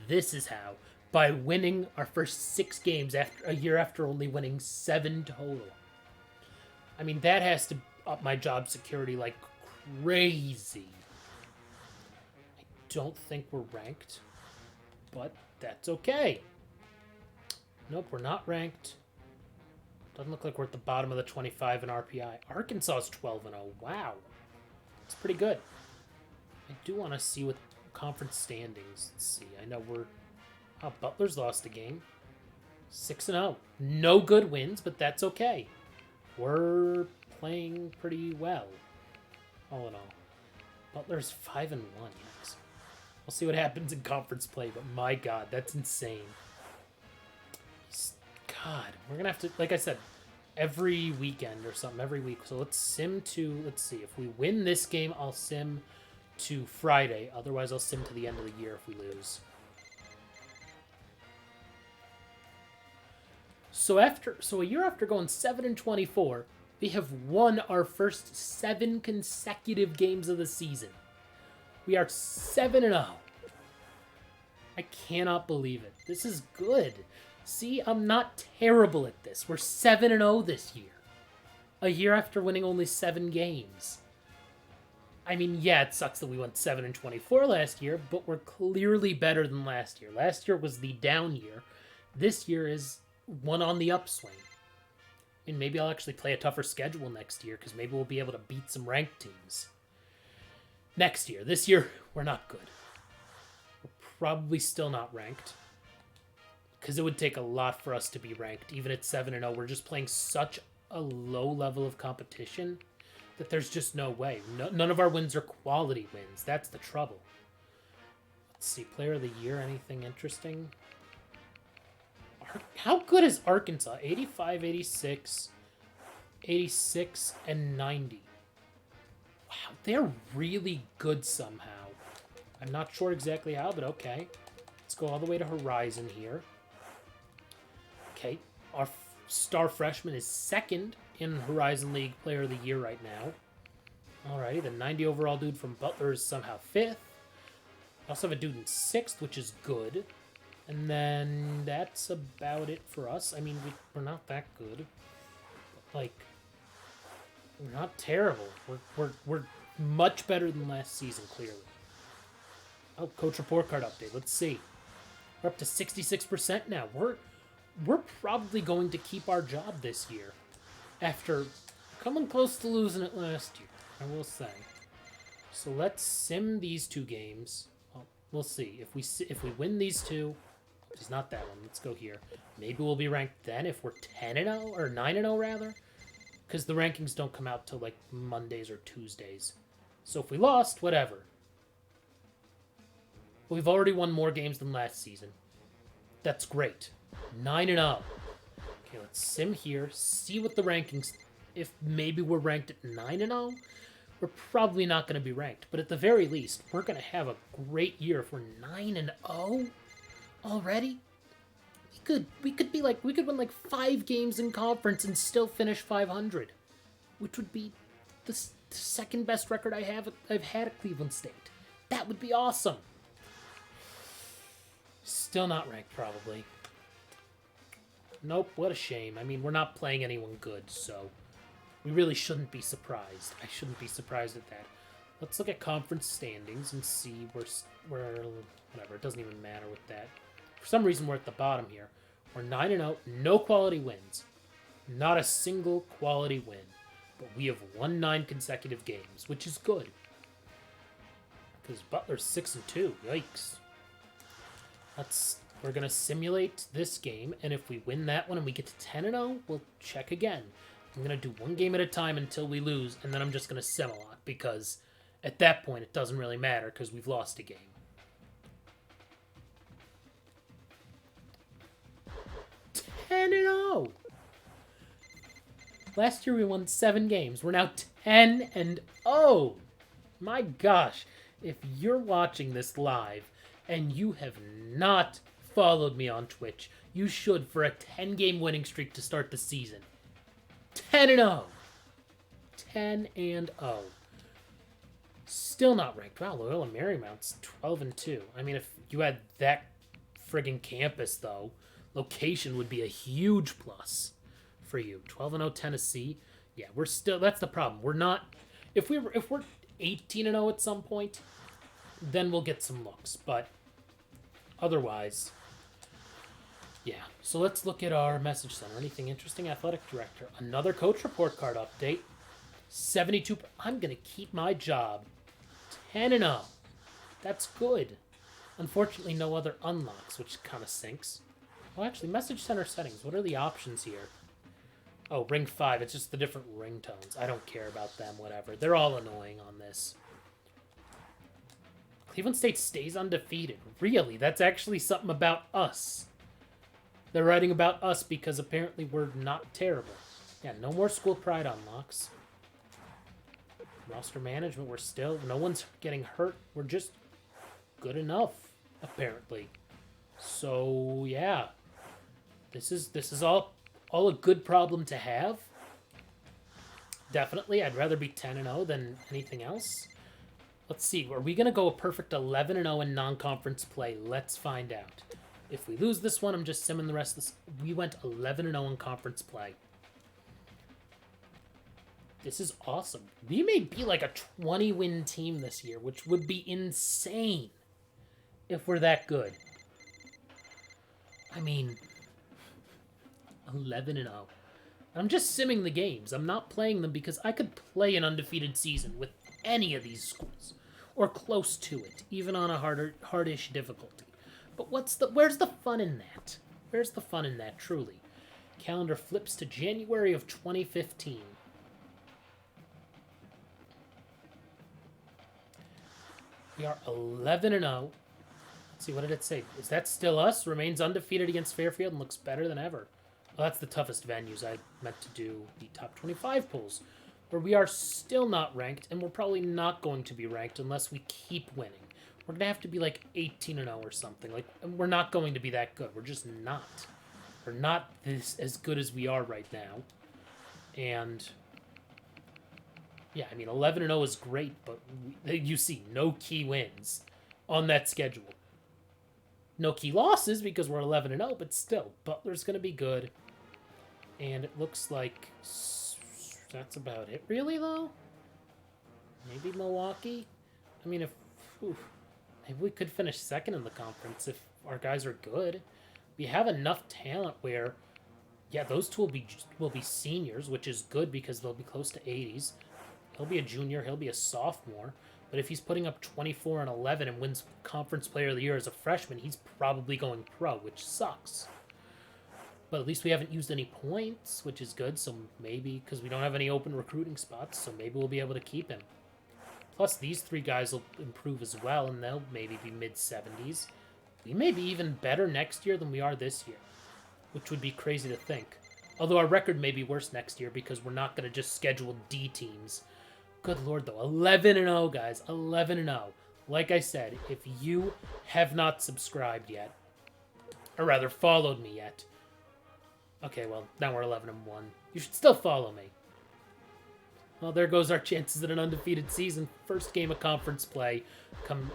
This is how. By winning our first 6 games after a year after only winning 7 total. I mean, that has to up my job security like crazy. I don't think we're ranked, but that's okay. Nope, we're not ranked. Doesn't look like we're at the bottom of the 25 in RPI. Arkansas is 12-0. Wow. It's pretty good. I do want to see what conference standings. Let's see. I know we're... Oh, Butler's lost a game. 6-0. No good wins, but that's okay. We're playing pretty well, all in all. Butler's 5-1, yes. We'll see what happens in conference play, but my God, that's insane. God, we're going to have to, like I said, every weekend or something, every week. So let's sim to, let's see, if we win this game, I'll sim to Friday. Otherwise, I'll sim to the end of the year if we lose. So a year after going 7-24, we have won our first 7 consecutive games of the season. We are 7-0. I cannot believe it. This is good. See, I'm not terrible at this. We're 7-0 this year. A year after winning only 7 games. I mean, yeah, it sucks that we went 7-24 last year, but we're clearly better than last year. Last year was the down year. This year is one on the upswing. And maybe I'll actually play a tougher schedule next year, because maybe we'll be able to beat some ranked teams. Next year. This year, we're not good. We're probably still not ranked. Because it would take a lot for us to be ranked. Even at 7-0, we're just playing such a low level of competition that there's just no way. None of our wins are quality wins. That's the trouble. Let's see. Player of the year, anything interesting? How good is Arkansas? 85, 86, 86, and 90. Wow, they're really good somehow. I'm not sure exactly how, but okay. Let's go all the way to Horizon here. Okay, our star freshman is second in Horizon League Player of the Year right now. Alrighty, the 90 overall dude from Butler is somehow 5th. I also have a dude in 6th, which is good. And then that's about it for us. I mean, we're not that good. But, like, we're not terrible. We're much better than last season, clearly. Oh, coach report card update. Let's see. We're up to 66% now. We're probably going to keep our job this year, after coming close to losing it last year, I will say. So let's sim these 2 games. Well, we'll see. If we win these 2, which is not that one. Let's go here. Maybe we'll be ranked then if we're 10-0 or 9-0 rather, because the rankings don't come out till like Mondays or Tuesdays. So if we lost, whatever. But we've already won more games than last season. That's great. 9-0. Okay, let's sim here. See what the rankings... If maybe we're ranked at 9-0, we're probably not going to be ranked. But at the very least, we're going to have a great year if we're 9-0 already. We could win like 5 games in conference and still finish 500, which would be the second best record I've had at Cleveland State. That would be awesome. Still not ranked, probably. Nope, what a shame. I mean, we're not playing anyone good, so we really shouldn't be surprised. I shouldn't be surprised at that. Let's look at conference standings and see where whatever, it doesn't even matter with that. For some reason, we're at the bottom here. We're 9-0, no quality wins. Not a single quality win. But we have won 9 consecutive games, which is good. Because Butler's 6-2. Yikes. We're going to simulate this game, and if we win that one and we get to 10-0, we'll check again. I'm going to do one game at a time until we lose, and then I'm just going to sim a lot, because at that point it doesn't really matter, because we've lost a game. Last year we won 7 games. We're now 10-0. My gosh. If you're watching this live and you have not followed me on Twitch, you should for a 10-game winning streak to start the season. 10-0. 10-0. Still not ranked. Wow, Loyola Marymount's 12-2. I mean, if you had that friggin' campus, though, location would be a huge plus for you. 12-0 Tennessee. Yeah, we're still. That's the problem. We're not. If we're 18-0 at some point, then we'll get some looks. But otherwise, yeah. So let's look at our message center. Anything interesting? Athletic director. Another coach report card update. 72. I'm gonna keep my job. 10-0. That's good. Unfortunately, no other unlocks, which kind of sinks. Well, actually, message center settings. What are the options here? Oh, ring 5. It's just the different ringtones. I don't care about them, whatever. They're all annoying on this. Cleveland State stays undefeated. Really? That's actually something about us. They're writing about us because apparently we're not terrible. Yeah, no more school pride unlocks. Roster management, we're still... No one's getting hurt. We're just good enough, apparently. So, yeah. This is all a good problem to have. Definitely, I'd rather be 10-0 than anything else. Let's see, are we going to go a perfect 11-0 in non-conference play? Let's find out. If we lose this one, I'm just simming the rest of this. We went 11-0 in conference play. This is awesome. We may be like a 20-win team this year, which would be insane if we're that good. I mean... 11-0. I'm just simming the games. I'm not playing them because I could play an undefeated season with any of these schools. Or close to it, even on a hardish difficulty. But where's the fun in that? Where's the fun in that, truly? Calendar flips to January of 2015. We are 11-0. Let's see, what did it say? Is that still us? Remains undefeated against Fairfield and looks better than ever. Well, that's the toughest venues. I meant to do the top 25 polls, where we are still not ranked, and we're probably not going to be ranked unless we keep winning. We're going to have to be like 18-0 or something. Like, we're not going to be that good. We're just not. We're not as good as we are right now. And, yeah, I mean, 11-0 is great, but you see, no key wins on that schedule. No key losses because we're 11-0, but still, Butler's going to be good. And it looks like that's about it, really, though? Maybe Milwaukee? I mean, maybe we could finish second in the conference if our guys are good. We have enough talent where, yeah, those two will be seniors, which is good because they'll be close to 80s. He'll be a junior. He'll be a sophomore. But if he's putting up 24 and 11 and wins Conference Player of the Year as a freshman, he's probably going pro, which sucks. But at least we haven't used any points, which is good. So maybe, because we don't have any open recruiting spots, so maybe we'll be able to keep him. Plus, these 3 guys will improve as well, and they'll maybe be mid-70s. We may be even better next year than we are this year, which would be crazy to think. Although our record may be worse next year because we're not going to just schedule D teams. Good lord, though. 11-0, guys. 11-0. Like I said, if you have not subscribed yet, Or rather, followed me yet. Okay, well, now we're 11-1. You should still follow me. Well, there goes our chances at an undefeated season. First game of conference play.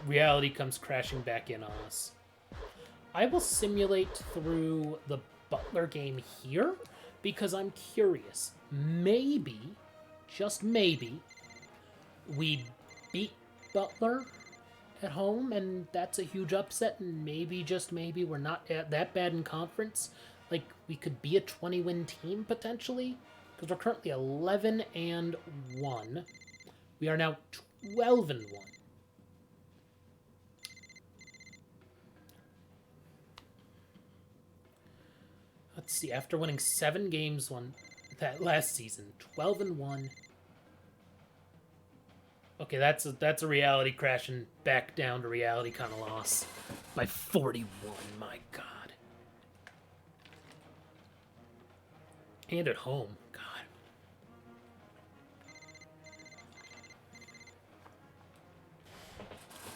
Reality comes crashing back in on us. I will simulate through the Butler game here because I'm curious. Maybe, just maybe, we beat Butler at home and that's a huge upset, and maybe, just maybe, we're not that bad in conference. Like, we could be a 20-win team, potentially. Because we're currently 11-1. We are now 12-1. Let's see. After winning 7 games that last season, 12-1. Okay, that's a reality crashing back down to reality kind of loss by 41. My God. And at home. God.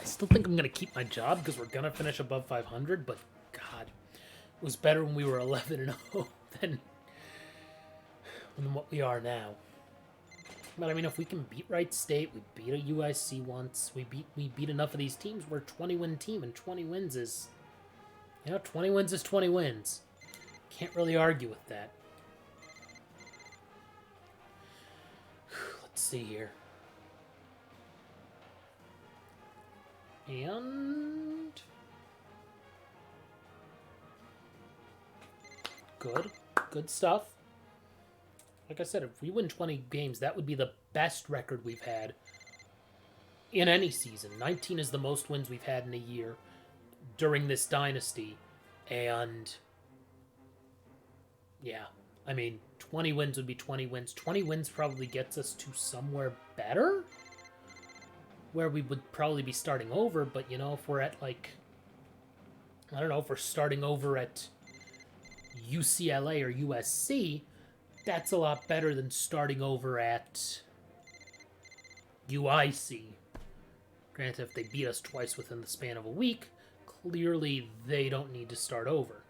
I still think I'm going to keep my job because we're going to finish above 500, but God, it was better when we were 11-0 than what we are now. But I mean, if we can beat Wright State, we beat a UIC once, we beat enough of these teams, we're a 20-win team, and 20 wins is, 20 wins is 20 wins. Can't really argue with that. Let's see here. And good stuff. Like I said, if we win 20 games, that would be the best record we've had in any season. 19 is the most wins we've had in a year during this dynasty. And yeah, I mean, 20 wins would be 20 wins. 20 wins probably gets us to somewhere better, where we would probably be starting over. But, if we're at, like, I don't know, if we're starting over at UCLA or USC, that's a lot better than starting over at UIC. Granted, if they beat us twice within the span of a week, clearly they don't need to start over.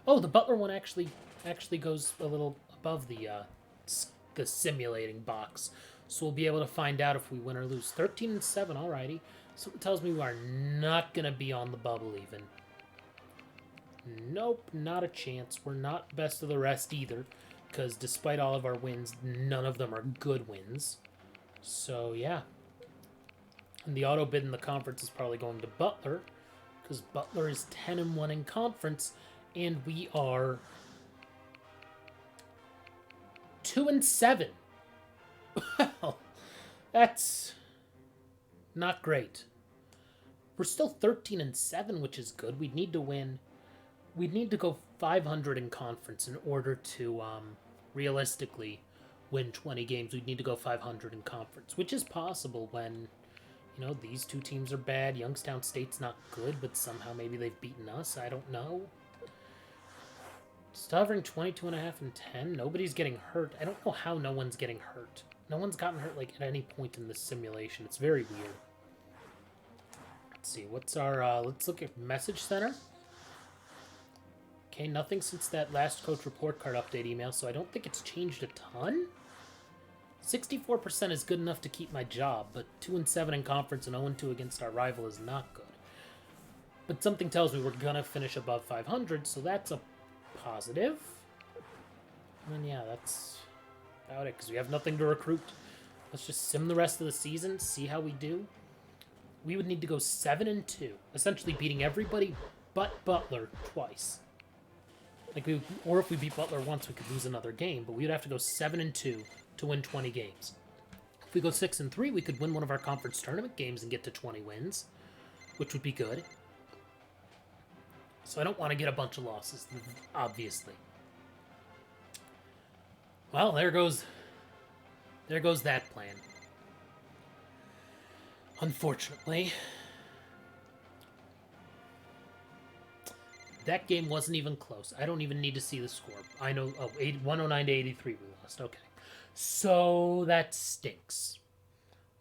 Oh, the Butler one actually goes a little above the simulating box. So we'll be able to find out if we win or lose. 13-7, alrighty. Something tells me we are not going to be on the bubble even. Nope, not a chance. We're not best of the rest either, because despite all of our wins, none of them are good wins. So, yeah. And the auto bid in the conference is probably going to Butler, because Butler is 10-1 in conference, and we are 2-7. Well, that's not great. We're still 13-7, which is good. We'd need to win. We'd need to go 500 in conference in order to realistically win 20 games. We'd need to go 500 in conference, which is possible when, these two teams are bad. Youngstown State's not good, but somehow maybe they've beaten us. I don't know. Still hovering 22.5 and 10. Nobody's getting hurt. I don't know how no one's getting hurt. No one's gotten hurt, like, at any point in this simulation. It's very weird. Let's see. What's our... let's look at Message Center. Okay, nothing since that last coach report card update email, so I don't think it's changed a ton. 64% is good enough to keep my job, but 2-7 in conference and 0-2 against our rival is not good. But something tells me we're going to finish above 500, so that's a positive. And then, yeah, that's about it, because we have nothing to recruit. Let's just sim the rest of the season, see how we do. We would need to go 7-2, essentially beating everybody but Butler twice. Or if we beat Butler once, we could lose another game, but we'd have to go 7-2 to win 20 games. If we go 6-3, we could win one of our conference tournament games and get to 20 wins, which would be good. So I don't want to get a bunch of losses, obviously. Well, there goes that plan. Unfortunately. That game wasn't even close. I don't even need to see the score. I know, 109 to 83 we lost. Okay. So that stinks.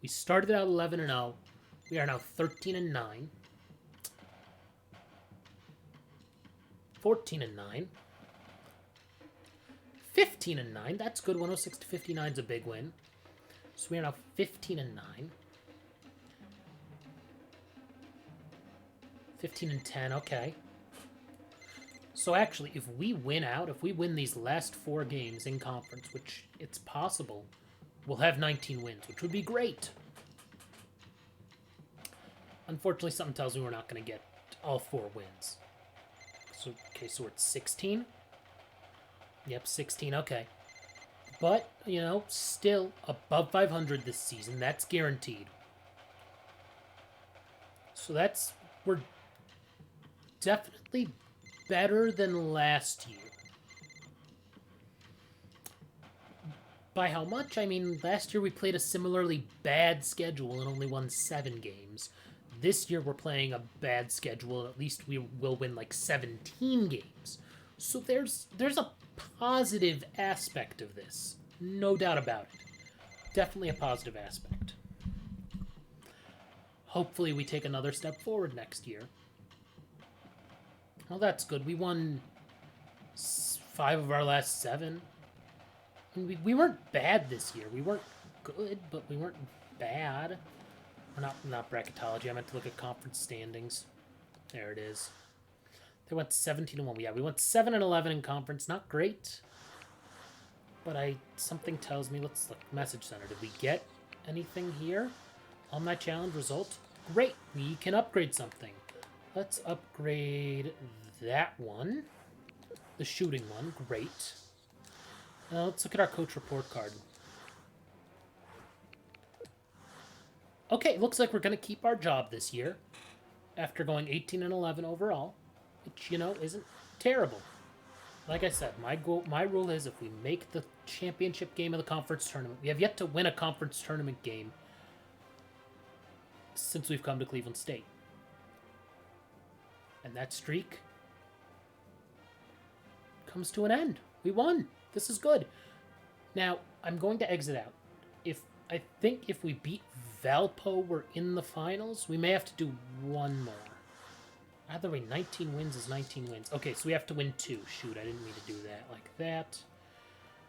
We started out 11-0. We are now 13-9. 14-9. 15-9. That's good. 106 to 59 is a big win. So we are now 15-9. 15-10. Okay. So actually, if we win these last 4 games in conference, which it's possible, we'll have 19 wins, which would be great. Unfortunately, something tells me we're not going to get all 4 wins. So, okay, so we're at 16. Yep, 16, okay. But, you know, still above 500 this season. That's guaranteed. So we're definitely better than last year. By how much? I mean, last year we played a similarly bad schedule and only won 7 games. This year we're playing a bad schedule, and at least we will win like 17 games. So there's a positive aspect of this. No doubt about it. Definitely a positive aspect. Hopefully we take another step forward next year. Well, that's good. We won 5 of our last 7. I mean, we weren't bad this year. We weren't good, but we weren't bad. Or not bracketology. I meant to look at conference standings. There it is. They went 17-1. Yeah, we went 7-11 in conference. Not great. But something tells me, let's look. Message center. Did we get anything here? On my challenge result? Great. We can upgrade something. Let's upgrade that one. The shooting one. Great. Let's look at our coach report card. Okay, looks like we're going to keep our job this year. After going 18-11 overall. Which, you know, isn't terrible. Like I said, my rule is if we make the championship game of the conference tournament, we have yet to win a conference tournament game since we've come to Cleveland State. And that streak comes to an end. We won. This is good. Now, I'm going to exit out. I think if we beat Valpo, we're in the finals. We may have to do one more. Either way, 19 wins is 19 wins. Okay, so we have to win 2. Shoot, I didn't mean to do that like that.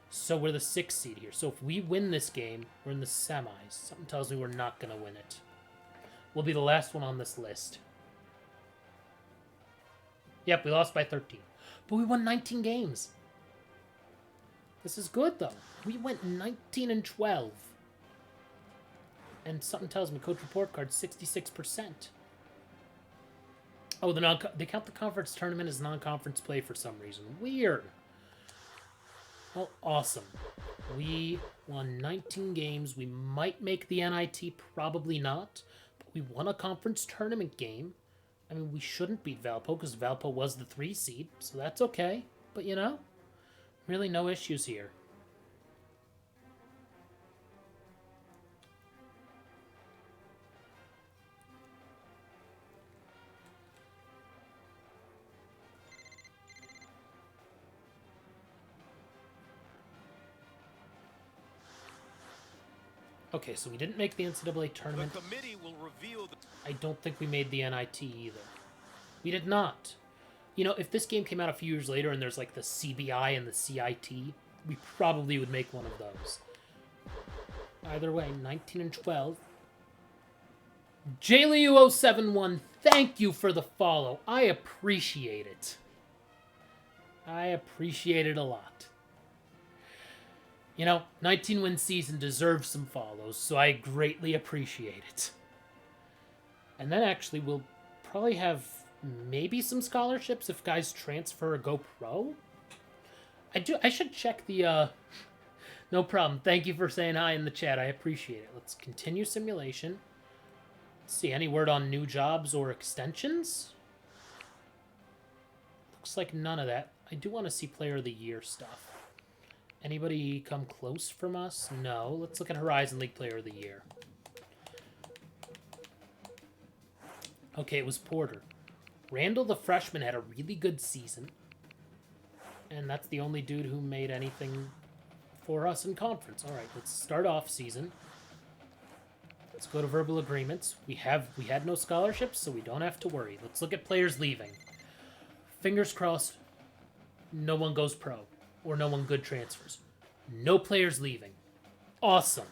So we're the 6th seed here. So if we win this game, we're in the semis. Something tells me we're not going to win it. We'll be the last one on this list. Yep, we lost by 13. But we won 19 games. This is good, though. We went 19-12. And something tells me coach report card 66%. Oh, they count the conference tournament as non-conference play for some reason. Weird. Well, awesome. We won 19 games. We might make the NIT, probably not. But we won a conference tournament game. I mean, we shouldn't beat Valpo because Valpo was the 3 seed, so that's okay. But, you know, really no issues here. Okay, so we didn't make the NCAA tournament. The committee will reveal I don't think we made the NIT either. We did not. You know, if this game came out a few years later and there's like the CBI and the CIT, we probably would make one of those. Either way, 19-12. JLEU071, thank you for the follow. I appreciate it. I appreciate it a lot. You know, 19-win season deserves some follows, so I greatly appreciate it. And then actually we'll probably have maybe some scholarships if guys transfer or go pro. I should check the, no problem. Thank you for saying hi in the chat. I appreciate it. Let's continue simulation. Let's see, any word on new jobs or extensions? Looks like none of that. I do want to see Player of the Year stuff. Anybody come close from us? No. Let's look at Horizon League Player of the Year. Okay, it was Porter. Randall, the freshman, had a really good season. And that's the only dude who made anything for us in conference. All right, let's start off season. Let's go to verbal agreements. We had no scholarships, so we don't have to worry. Let's look at players leaving. Fingers crossed, no one goes pro, or no one good transfers. No players leaving. Awesome.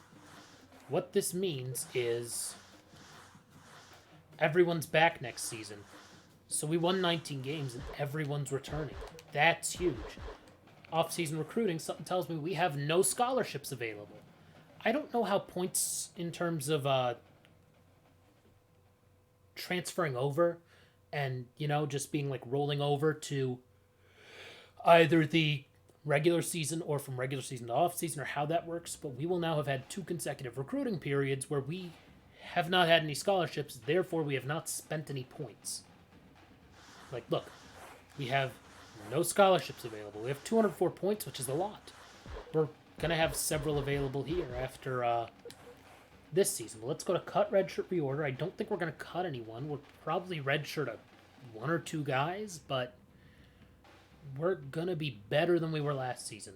What this means is everyone's back next season. So we won 19 games and everyone's returning. That's huge. Off-season recruiting, something tells me we have no scholarships available. I don't know how points in terms of transferring over and, just being like rolling over to either the regular season or from regular season to off season or how that works, but we will now have had 2 consecutive recruiting periods where we have not had any scholarships, therefore we have not spent any points. Like, look, we have no scholarships available. We have 204 points, which is a lot. We're going to have several available here after this season. But let's go to cut redshirt reorder. I don't think we're going to cut anyone. We'll probably redshirt 1 or 2 guys, but we're going to be better than we were last season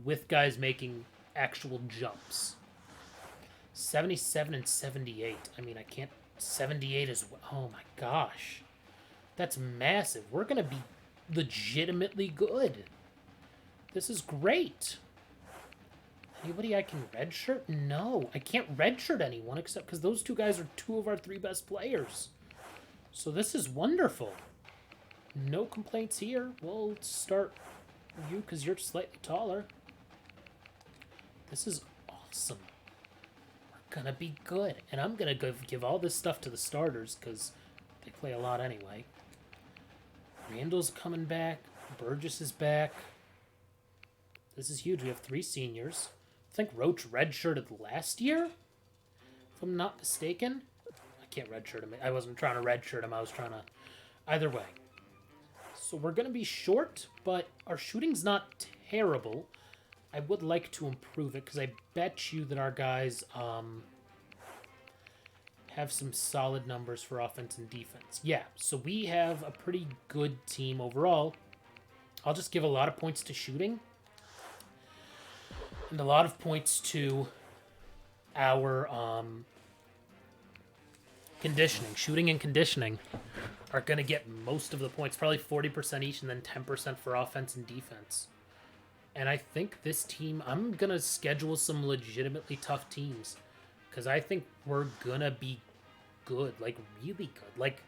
with guys making actual jumps. 77 and 78. I mean, I can't... 78 as well. Oh my gosh. That's massive. We're going to be legitimately good. This is great. Anybody I can redshirt? No. I can't redshirt anyone except because those 2 guys are 2 of our 3 best players. So this is wonderful. No complaints here. We'll start you because you're slightly taller. This is awesome. We're going to be good. And I'm going to give all this stuff to the starters because they play a lot anyway. Randall's coming back. Burgess is back. This is huge. We have 3 seniors. I think Roach redshirted last year, if I'm not mistaken. I can't redshirt him. I wasn't trying to redshirt him. I was trying to... Either way. So we're going to be short, but our shooting's not terrible. I would like to improve it, because I bet you that our guys have some solid numbers for offense and defense. Yeah, so we have a pretty good team overall. I'll just give a lot of points to shooting. And a lot of points to our conditioning. Shooting and conditioning are going to get most of the points. Probably 40% each and then 10% for offense and defense. And I think this team, I'm going to schedule some legitimately tough teams. Because I think we're going to be good. Like, really good. Like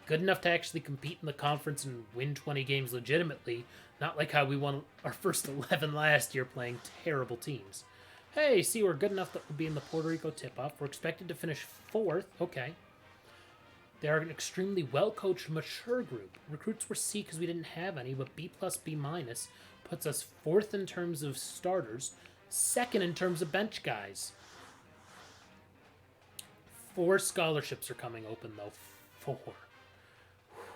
good enough to actually compete in the conference and win 20 games legitimately. Not like how we won our first 11 last year playing terrible teams. Hey, see, we're good enough that we'll be in the Puerto Rico tip-off. We're expected to finish 4th. Okay. They are an extremely well-coached, mature group. Recruits were C because we didn't have any, but B+, B- puts us 4th in terms of starters, 2nd in terms of bench guys. 4 scholarships are coming open, though. 4.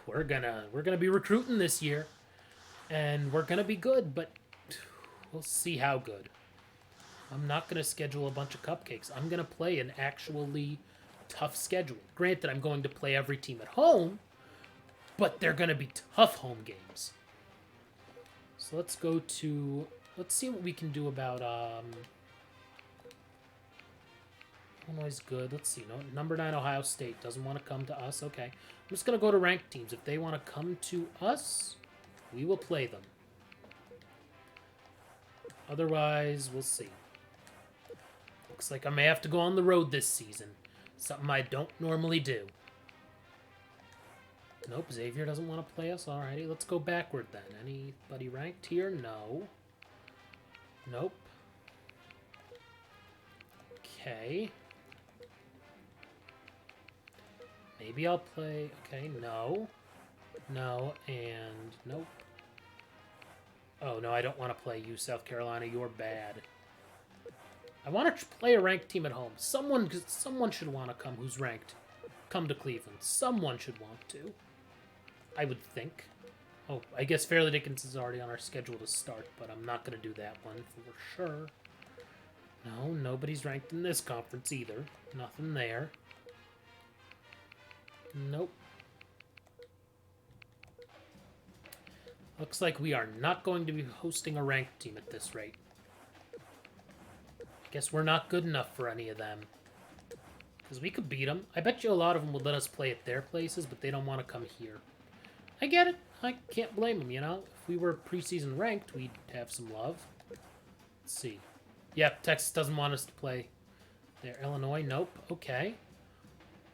We're gonna be recruiting this year, and we're gonna be good, but we'll see how good. I'm not gonna schedule a bunch of cupcakes. I'm gonna play an actually tough schedule. Granted, I'm going to play every team at home, but they're gonna be tough home games. So let's see what we can do about Illinois good. Let's see. No, number 9 Ohio State doesn't want to come to us. Okay. I'm just going to go to ranked teams. If they want to come to us, we will play them. Otherwise, we'll see. Looks like I may have to go on the road this season. Something I don't normally do. Nope, Xavier doesn't want to play us. Alrighty, let's go backward then. Anybody ranked here? No. Nope. Okay. Maybe I'll play... Okay, no. No, and nope. Oh, no, I don't want to play you, South Carolina. You're bad. I want to play a ranked team at home. Someone should want to come who's ranked. Come to Cleveland. Someone should want to. I would think. Oh, I guess Fairleigh Dickinson is already on our schedule to start, but I'm not going to do that one for sure. No, nobody's ranked in this conference either. Nothing there. Nope. Looks like we are not going to be hosting a ranked team at this rate. I guess we're not good enough for any of them. Because we could beat them. I bet you a lot of them would let us play at their places, but they don't want to come here. I get it. I can't blame them, you know? If we were preseason ranked, we'd have some love. Let's see. Yep, Texas doesn't want us to play there. Illinois, nope. Okay.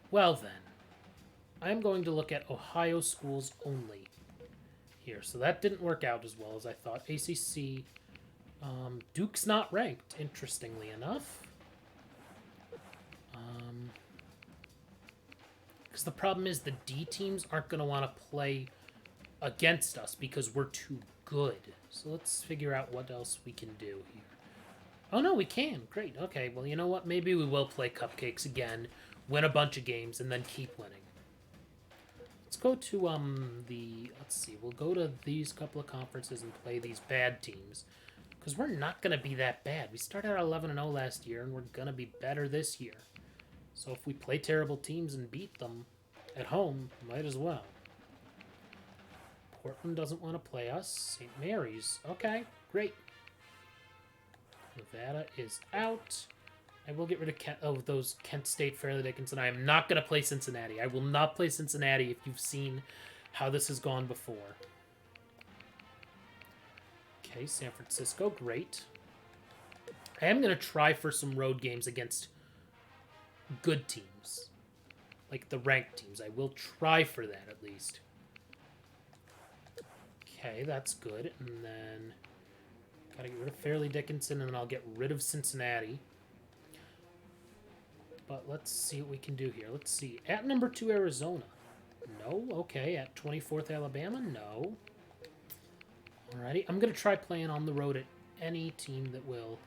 Well then, I'm going to look at Ohio schools only here. So that didn't work out as well as I thought. ACC, Duke's not ranked, interestingly enough. Because the problem is the D teams aren't going to want to play against us because we're too good. So let's figure out what else we can do here. Oh, no, we can. Great. Okay, well, you know what? Maybe we will play Cupcakes again, win a bunch of games, and then keep winning. Let's go to, let's see. We'll go to these couple of conferences and play these bad teams. Because we're not going to be that bad. We started out 11-0 last year, and we're going to be better this year. So if we play terrible teams and beat them at home, might as well. Portland doesn't want to play us. St. Mary's. Okay, great. Nevada is out. I will get rid of those Kent State, Fairleigh Dickinson. I am not going to play Cincinnati. I will not play Cincinnati if you've seen how this has gone before. Okay, San Francisco, great. I am going to try for some road games against good teams. Like the ranked teams. I will try for that at least. Okay, that's good. And then gotta get rid of Fairleigh Dickinson, and then I'll get rid of Cincinnati. But let's see what we can do here. Let's see. At number 2, Arizona. No. Okay. At 24th, Alabama. No. Alrighty. I'm going to try playing on the road at any team that will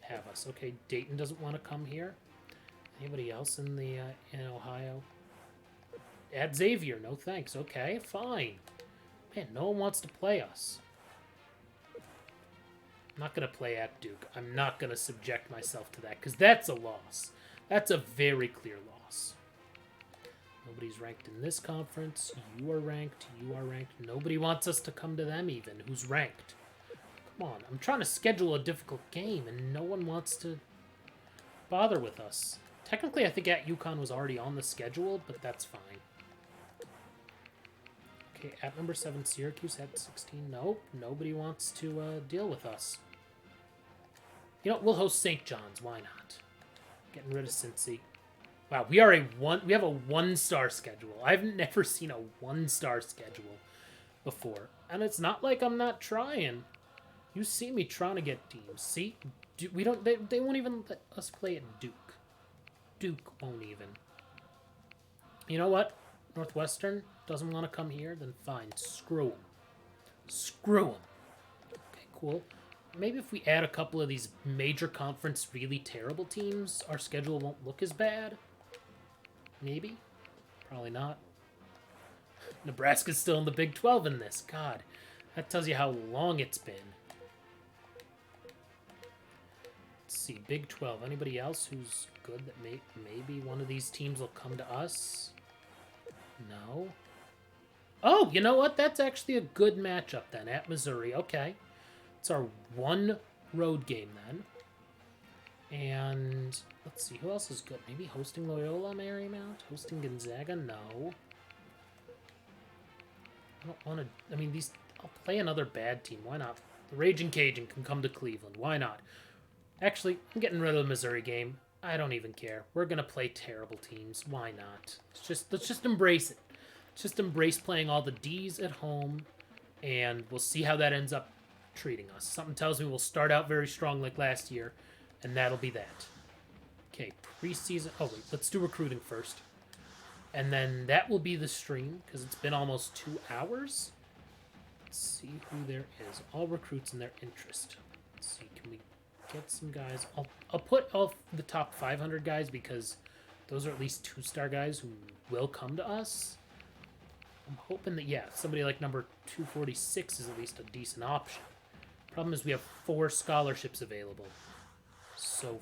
have us. Okay. Dayton doesn't want to come here. Anybody else in the in Ohio? At Xavier. No thanks. Okay. Fine. Man, no one wants to play us. I'm not going to play at Duke. I'm not going to subject myself to that because that's a loss. That's a very clear loss. Nobody's ranked in this conference. You are ranked. You are ranked. Nobody wants us to come to them even. Who's ranked? Come on. I'm trying to schedule a difficult game, and no one wants to bother with us. Technically, I think at UConn was already on the schedule, but that's fine. Okay, at number 7, Syracuse at 16. Nope. Nobody wants to deal with us. You know, we'll host St. John's. Why not? Getting rid of Cincy. Wow, we have a 1-star schedule. I've never seen a 1-star schedule before. And it's not like I'm not trying. You see me trying to get teams. See? They won't even let us play at Duke. Duke won't even. You know what? Northwestern doesn't want to come here, then fine. Screw them. Screw them. Okay, cool. Maybe if we add a couple of these major conference really terrible teams, our schedule won't look as bad. Maybe. Probably not. Nebraska's still in the Big 12 in this. God, that tells you how long it's been. Let's see, Big 12. Anybody else who's good that maybe one of these teams will come to us? No. Oh, you know what? That's actually a good matchup then, at Missouri. Okay. It's our one road game then. And let's see, who else is good? Maybe hosting Loyola Marymount? Hosting Gonzaga? No. I don't want to... I mean, I'll play another bad team. Why not? The Raging Cajun can come to Cleveland. Why not? Actually, I'm getting rid of the Missouri game. I don't even care. We're going to play terrible teams. Why not? Let's just embrace it. Let's just embrace playing all the Ds at home, and we'll see how that ends up treating us. Something tells me we'll start out very strong like last year, and that'll be that. Okay, preseason. Oh, wait. Let's do recruiting first. And then that will be the stream, because it's been almost 2 hours. Let's see who there is. All recruits and their interest. Let's see. Can we get some guys? I'll put all the top 500 guys, because those are at least 2-star guys who will come to us. I'm hoping that, yeah, somebody like number 246 is at least a decent option. Problem is we have 4 scholarships available. So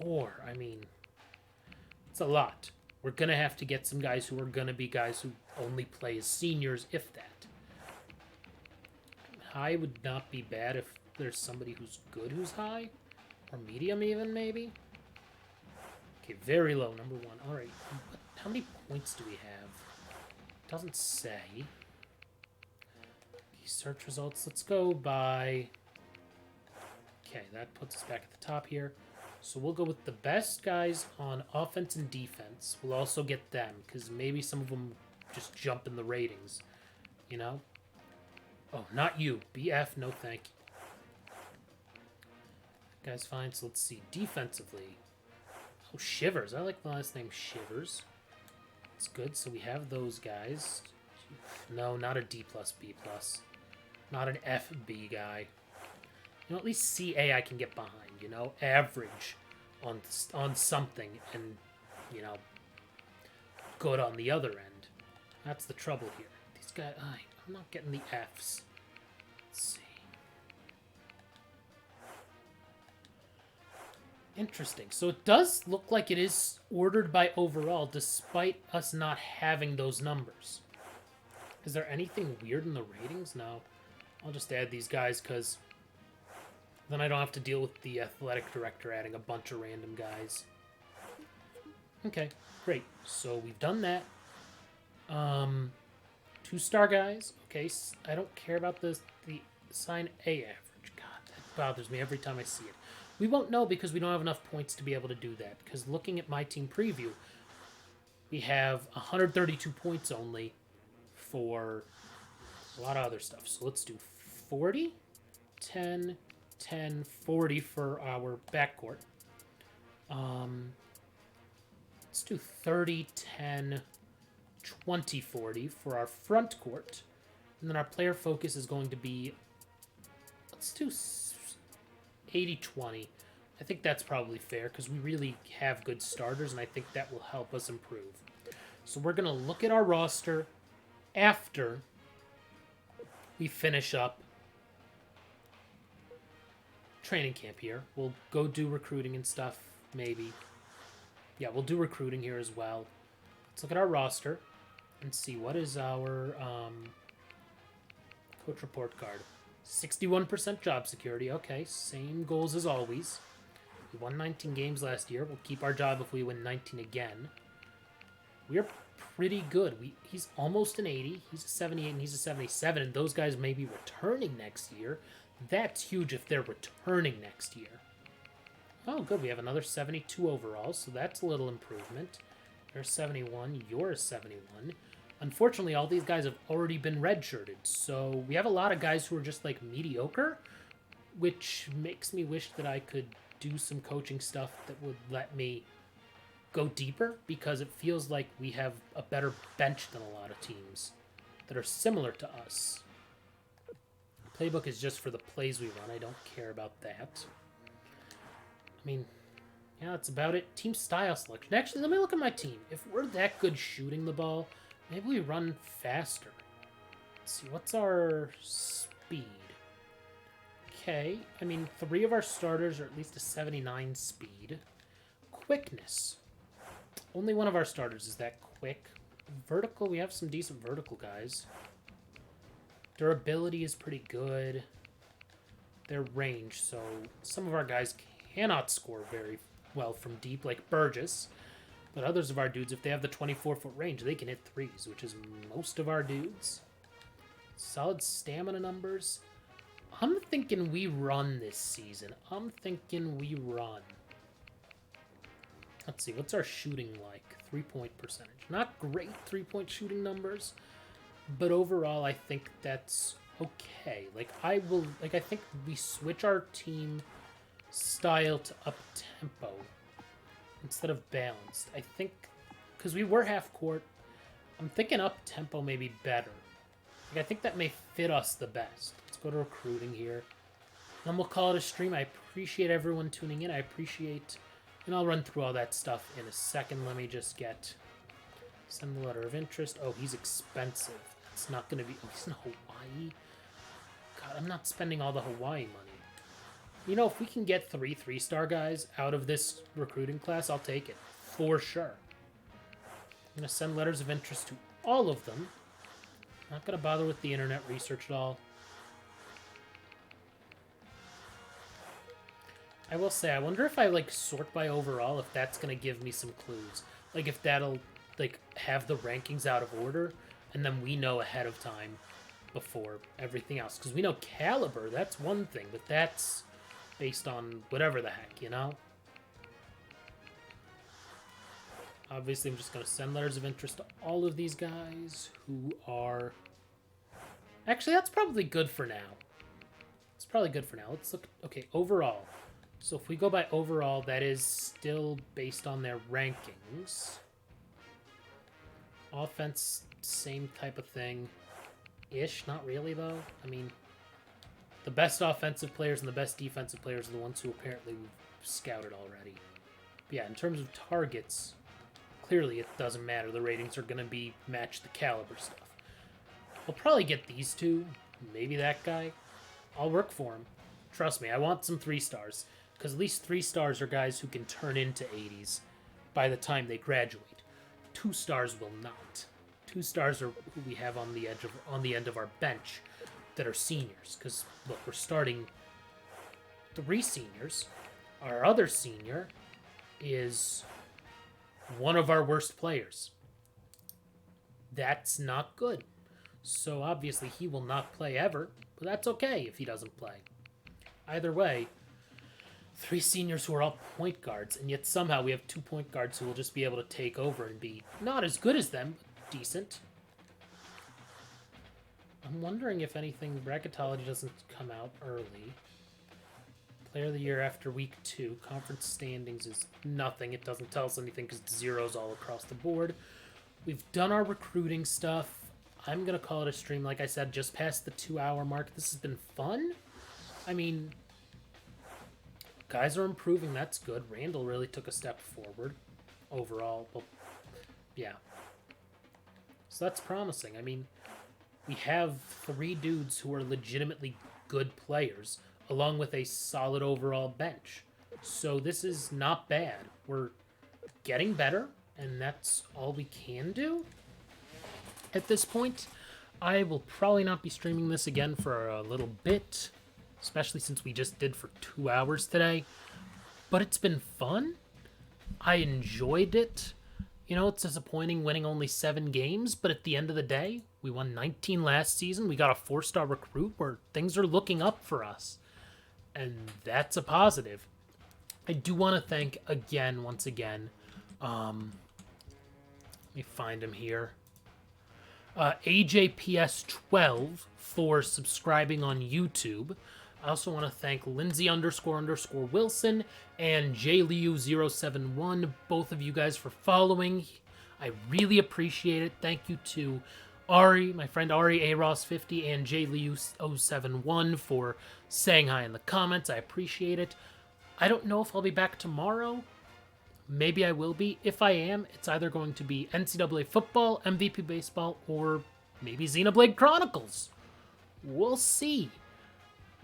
4, I mean, it's a lot. We're going to have to get some guys who are going to be guys who only play as seniors, if that. High would not be bad if there's somebody who's good who's high. Or medium even, maybe. Okay, very low, number 1. All right, how many points do we have? Doesn't say. these search results. Let's go by... Okay, that puts us back at the top here. So we'll go with the best guys on offense and defense. We'll also get them, because maybe some of them just jump in the ratings, you know? Oh, not you. BF, no thank you. Guy's fine, so let's see. Defensively. Oh, Shivers. I like the last name Shivers. It's good, so we have those guys. No, not a D+, B+. Not an FB guy. You know, at least CA I can get behind, you know? Average on something and, you know, good on the other end. That's the trouble here. These guys, I'm not getting the Fs. Let's see. Interesting. So it does look like it is ordered by overall, despite us not having those numbers. Is there anything weird in the ratings? No. I'll just add these guys because then I don't have to deal with the athletic director adding a bunch of random guys. Okay, great. So we've done that. 2-star guys. Okay, I don't care about the sign A average. God, that bothers me every time I see it. We won't know because we don't have enough points to be able to do that. Because looking at my team preview, we have 132 points only for a lot of other stuff. So let's do 40, 10, 10, 40 for our backcourt. Let's do 30, 10, 20, 40 for our front court. And then our player focus is going to be, let's do 80, 20. I think that's probably fair because we really have good starters, and I think that will help us improve. So we're going to look at our roster after we finish up training camp here. We'll go do recruiting and stuff, maybe. Yeah, we'll do recruiting here as well. Let's look at our roster and see what is our coach report card. 61% job security. Okay, same goals as always. We won 19 games last year. We'll keep our job if we win 19 again. We're pretty good. He's almost an 80. He's a 78 and he's a 77, and those guys may be returning next year. That's huge if they're returning next year. Oh, good. We have another 72 overall, so that's a little improvement. You're 71. You're a 71. Unfortunately, all these guys have already been redshirted, so we have a lot of guys who are just, like, mediocre, which makes me wish that I could do some coaching stuff that would let me go deeper, because it feels like we have a better bench than a lot of teams that are similar to us. The playbook is just for the plays we run. I don't care about that. I mean, yeah, that's about it. Team style selection. Actually, let me look at my team. If we're that good shooting the ball, maybe we run faster. Let's see, what's our speed? Okay, I mean, 3 of our starters are at least a 79 speed. Quickness. Only one of our starters is that quick. Vertical, we have some decent vertical guys. Durability is pretty good. Their range, so some of our guys cannot score very well from deep, like Burgess. But others of our dudes, if they have the 24-foot range, they can hit threes, which is most of our dudes. Solid stamina numbers. I'm thinking we run this season. I'm thinking we run. Let's see, what's our shooting like? 3-point percentage. Not great 3-point shooting numbers, but overall I think that's okay. I think we switch our team style to up-tempo instead of balanced. I think, because we were half-court, I'm thinking up-tempo may be better. I think that may fit us the best. Let's go to recruiting here. And we'll call it a stream. I appreciate everyone tuning in. I appreciate... And I'll run through all that stuff in a second. Let me just send the letter of interest. Oh, he's expensive. It's not going to be... Oh, he's in Hawaii? God, I'm not spending all the Hawaii money. You know, if we can get 3 3-star guys out of this recruiting class, I'll take it. For sure. I'm going to send letters of interest to all of them. Not going to bother with the internet research at all. I will say, I wonder if I, sort by overall, if that's going to give me some clues. Like, if that'll, have the rankings out of order, and then we know ahead of time before everything else. Because we know caliber, that's one thing, but that's based on whatever the heck, you know? Obviously, I'm just going to send letters of interest to all of these guys who are... Actually, that's probably good for now. It's probably good for now. Let's look... Okay, overall. So if we go by overall, that is still based on their rankings. Offense, same type of thing. Ish, not really, though. I mean, the best offensive players and the best defensive players are the ones who apparently we've scouted already. But yeah, in terms of targets, clearly it doesn't matter. The ratings are going to be match the caliber stuff. We'll probably get these two, maybe that guy. I'll work for him. Trust me, I want some 3 stars. Because at least 3 stars are guys who can turn into 80s by the time they graduate. 2 stars will not. 2 stars are who we have on the end of our bench that are seniors. Because look, we're starting 3 seniors. Our other senior is one of our worst players. That's not good. So obviously he will not play ever, but that's okay if he doesn't play. Either way, 3 seniors who are all point guards, and yet somehow we have 2 point guards who will just be able to take over and be not as good as them, but decent. I'm wondering if anything, bracketology doesn't come out early. Player of the year after week 2. Conference standings is nothing. It doesn't tell us anything because it's zeros all across the board. We've done our recruiting stuff. I'm going to call it a stream, like I said, just past the 2-hour mark. This has been fun. I mean, guys are improving. That's good. Randall really took a step forward overall. But yeah. So that's promising. I mean, we have 3 dudes who are legitimately good players, along with a solid overall bench. So this is not bad. We're getting better, and that's all we can do at this point. I will probably not be streaming this again for a little bit, especially since we just did for 2 hours today. But it's been fun. I enjoyed it. You know, it's disappointing winning only 7 games, but at the end of the day, we won 19 last season. We got a 4-star recruit where things are looking up for us. And that's a positive. I do want to thank once again, let me find him here. AJPS12 for subscribing on YouTube. I also want to thank Lindsay__Wilson and JLiu071, both of you guys for following. I really appreciate it. Thank you to Ari, my friend Ari AROS50, and JLiu071 for saying hi in the comments. I appreciate it. I don't know if I'll be back tomorrow. Maybe I will be. If I am, it's either going to be NCAA football, MVP baseball, or maybe Xenoblade Chronicles. We'll see.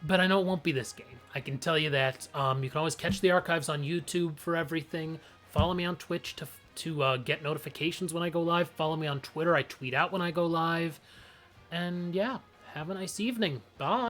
But I know it won't be this game. I can tell you that. You can always catch the archives on YouTube for everything. Follow me on Twitch to get notifications when I go live. Follow me on Twitter. I tweet out when I go live. And yeah, have a nice evening. Bye.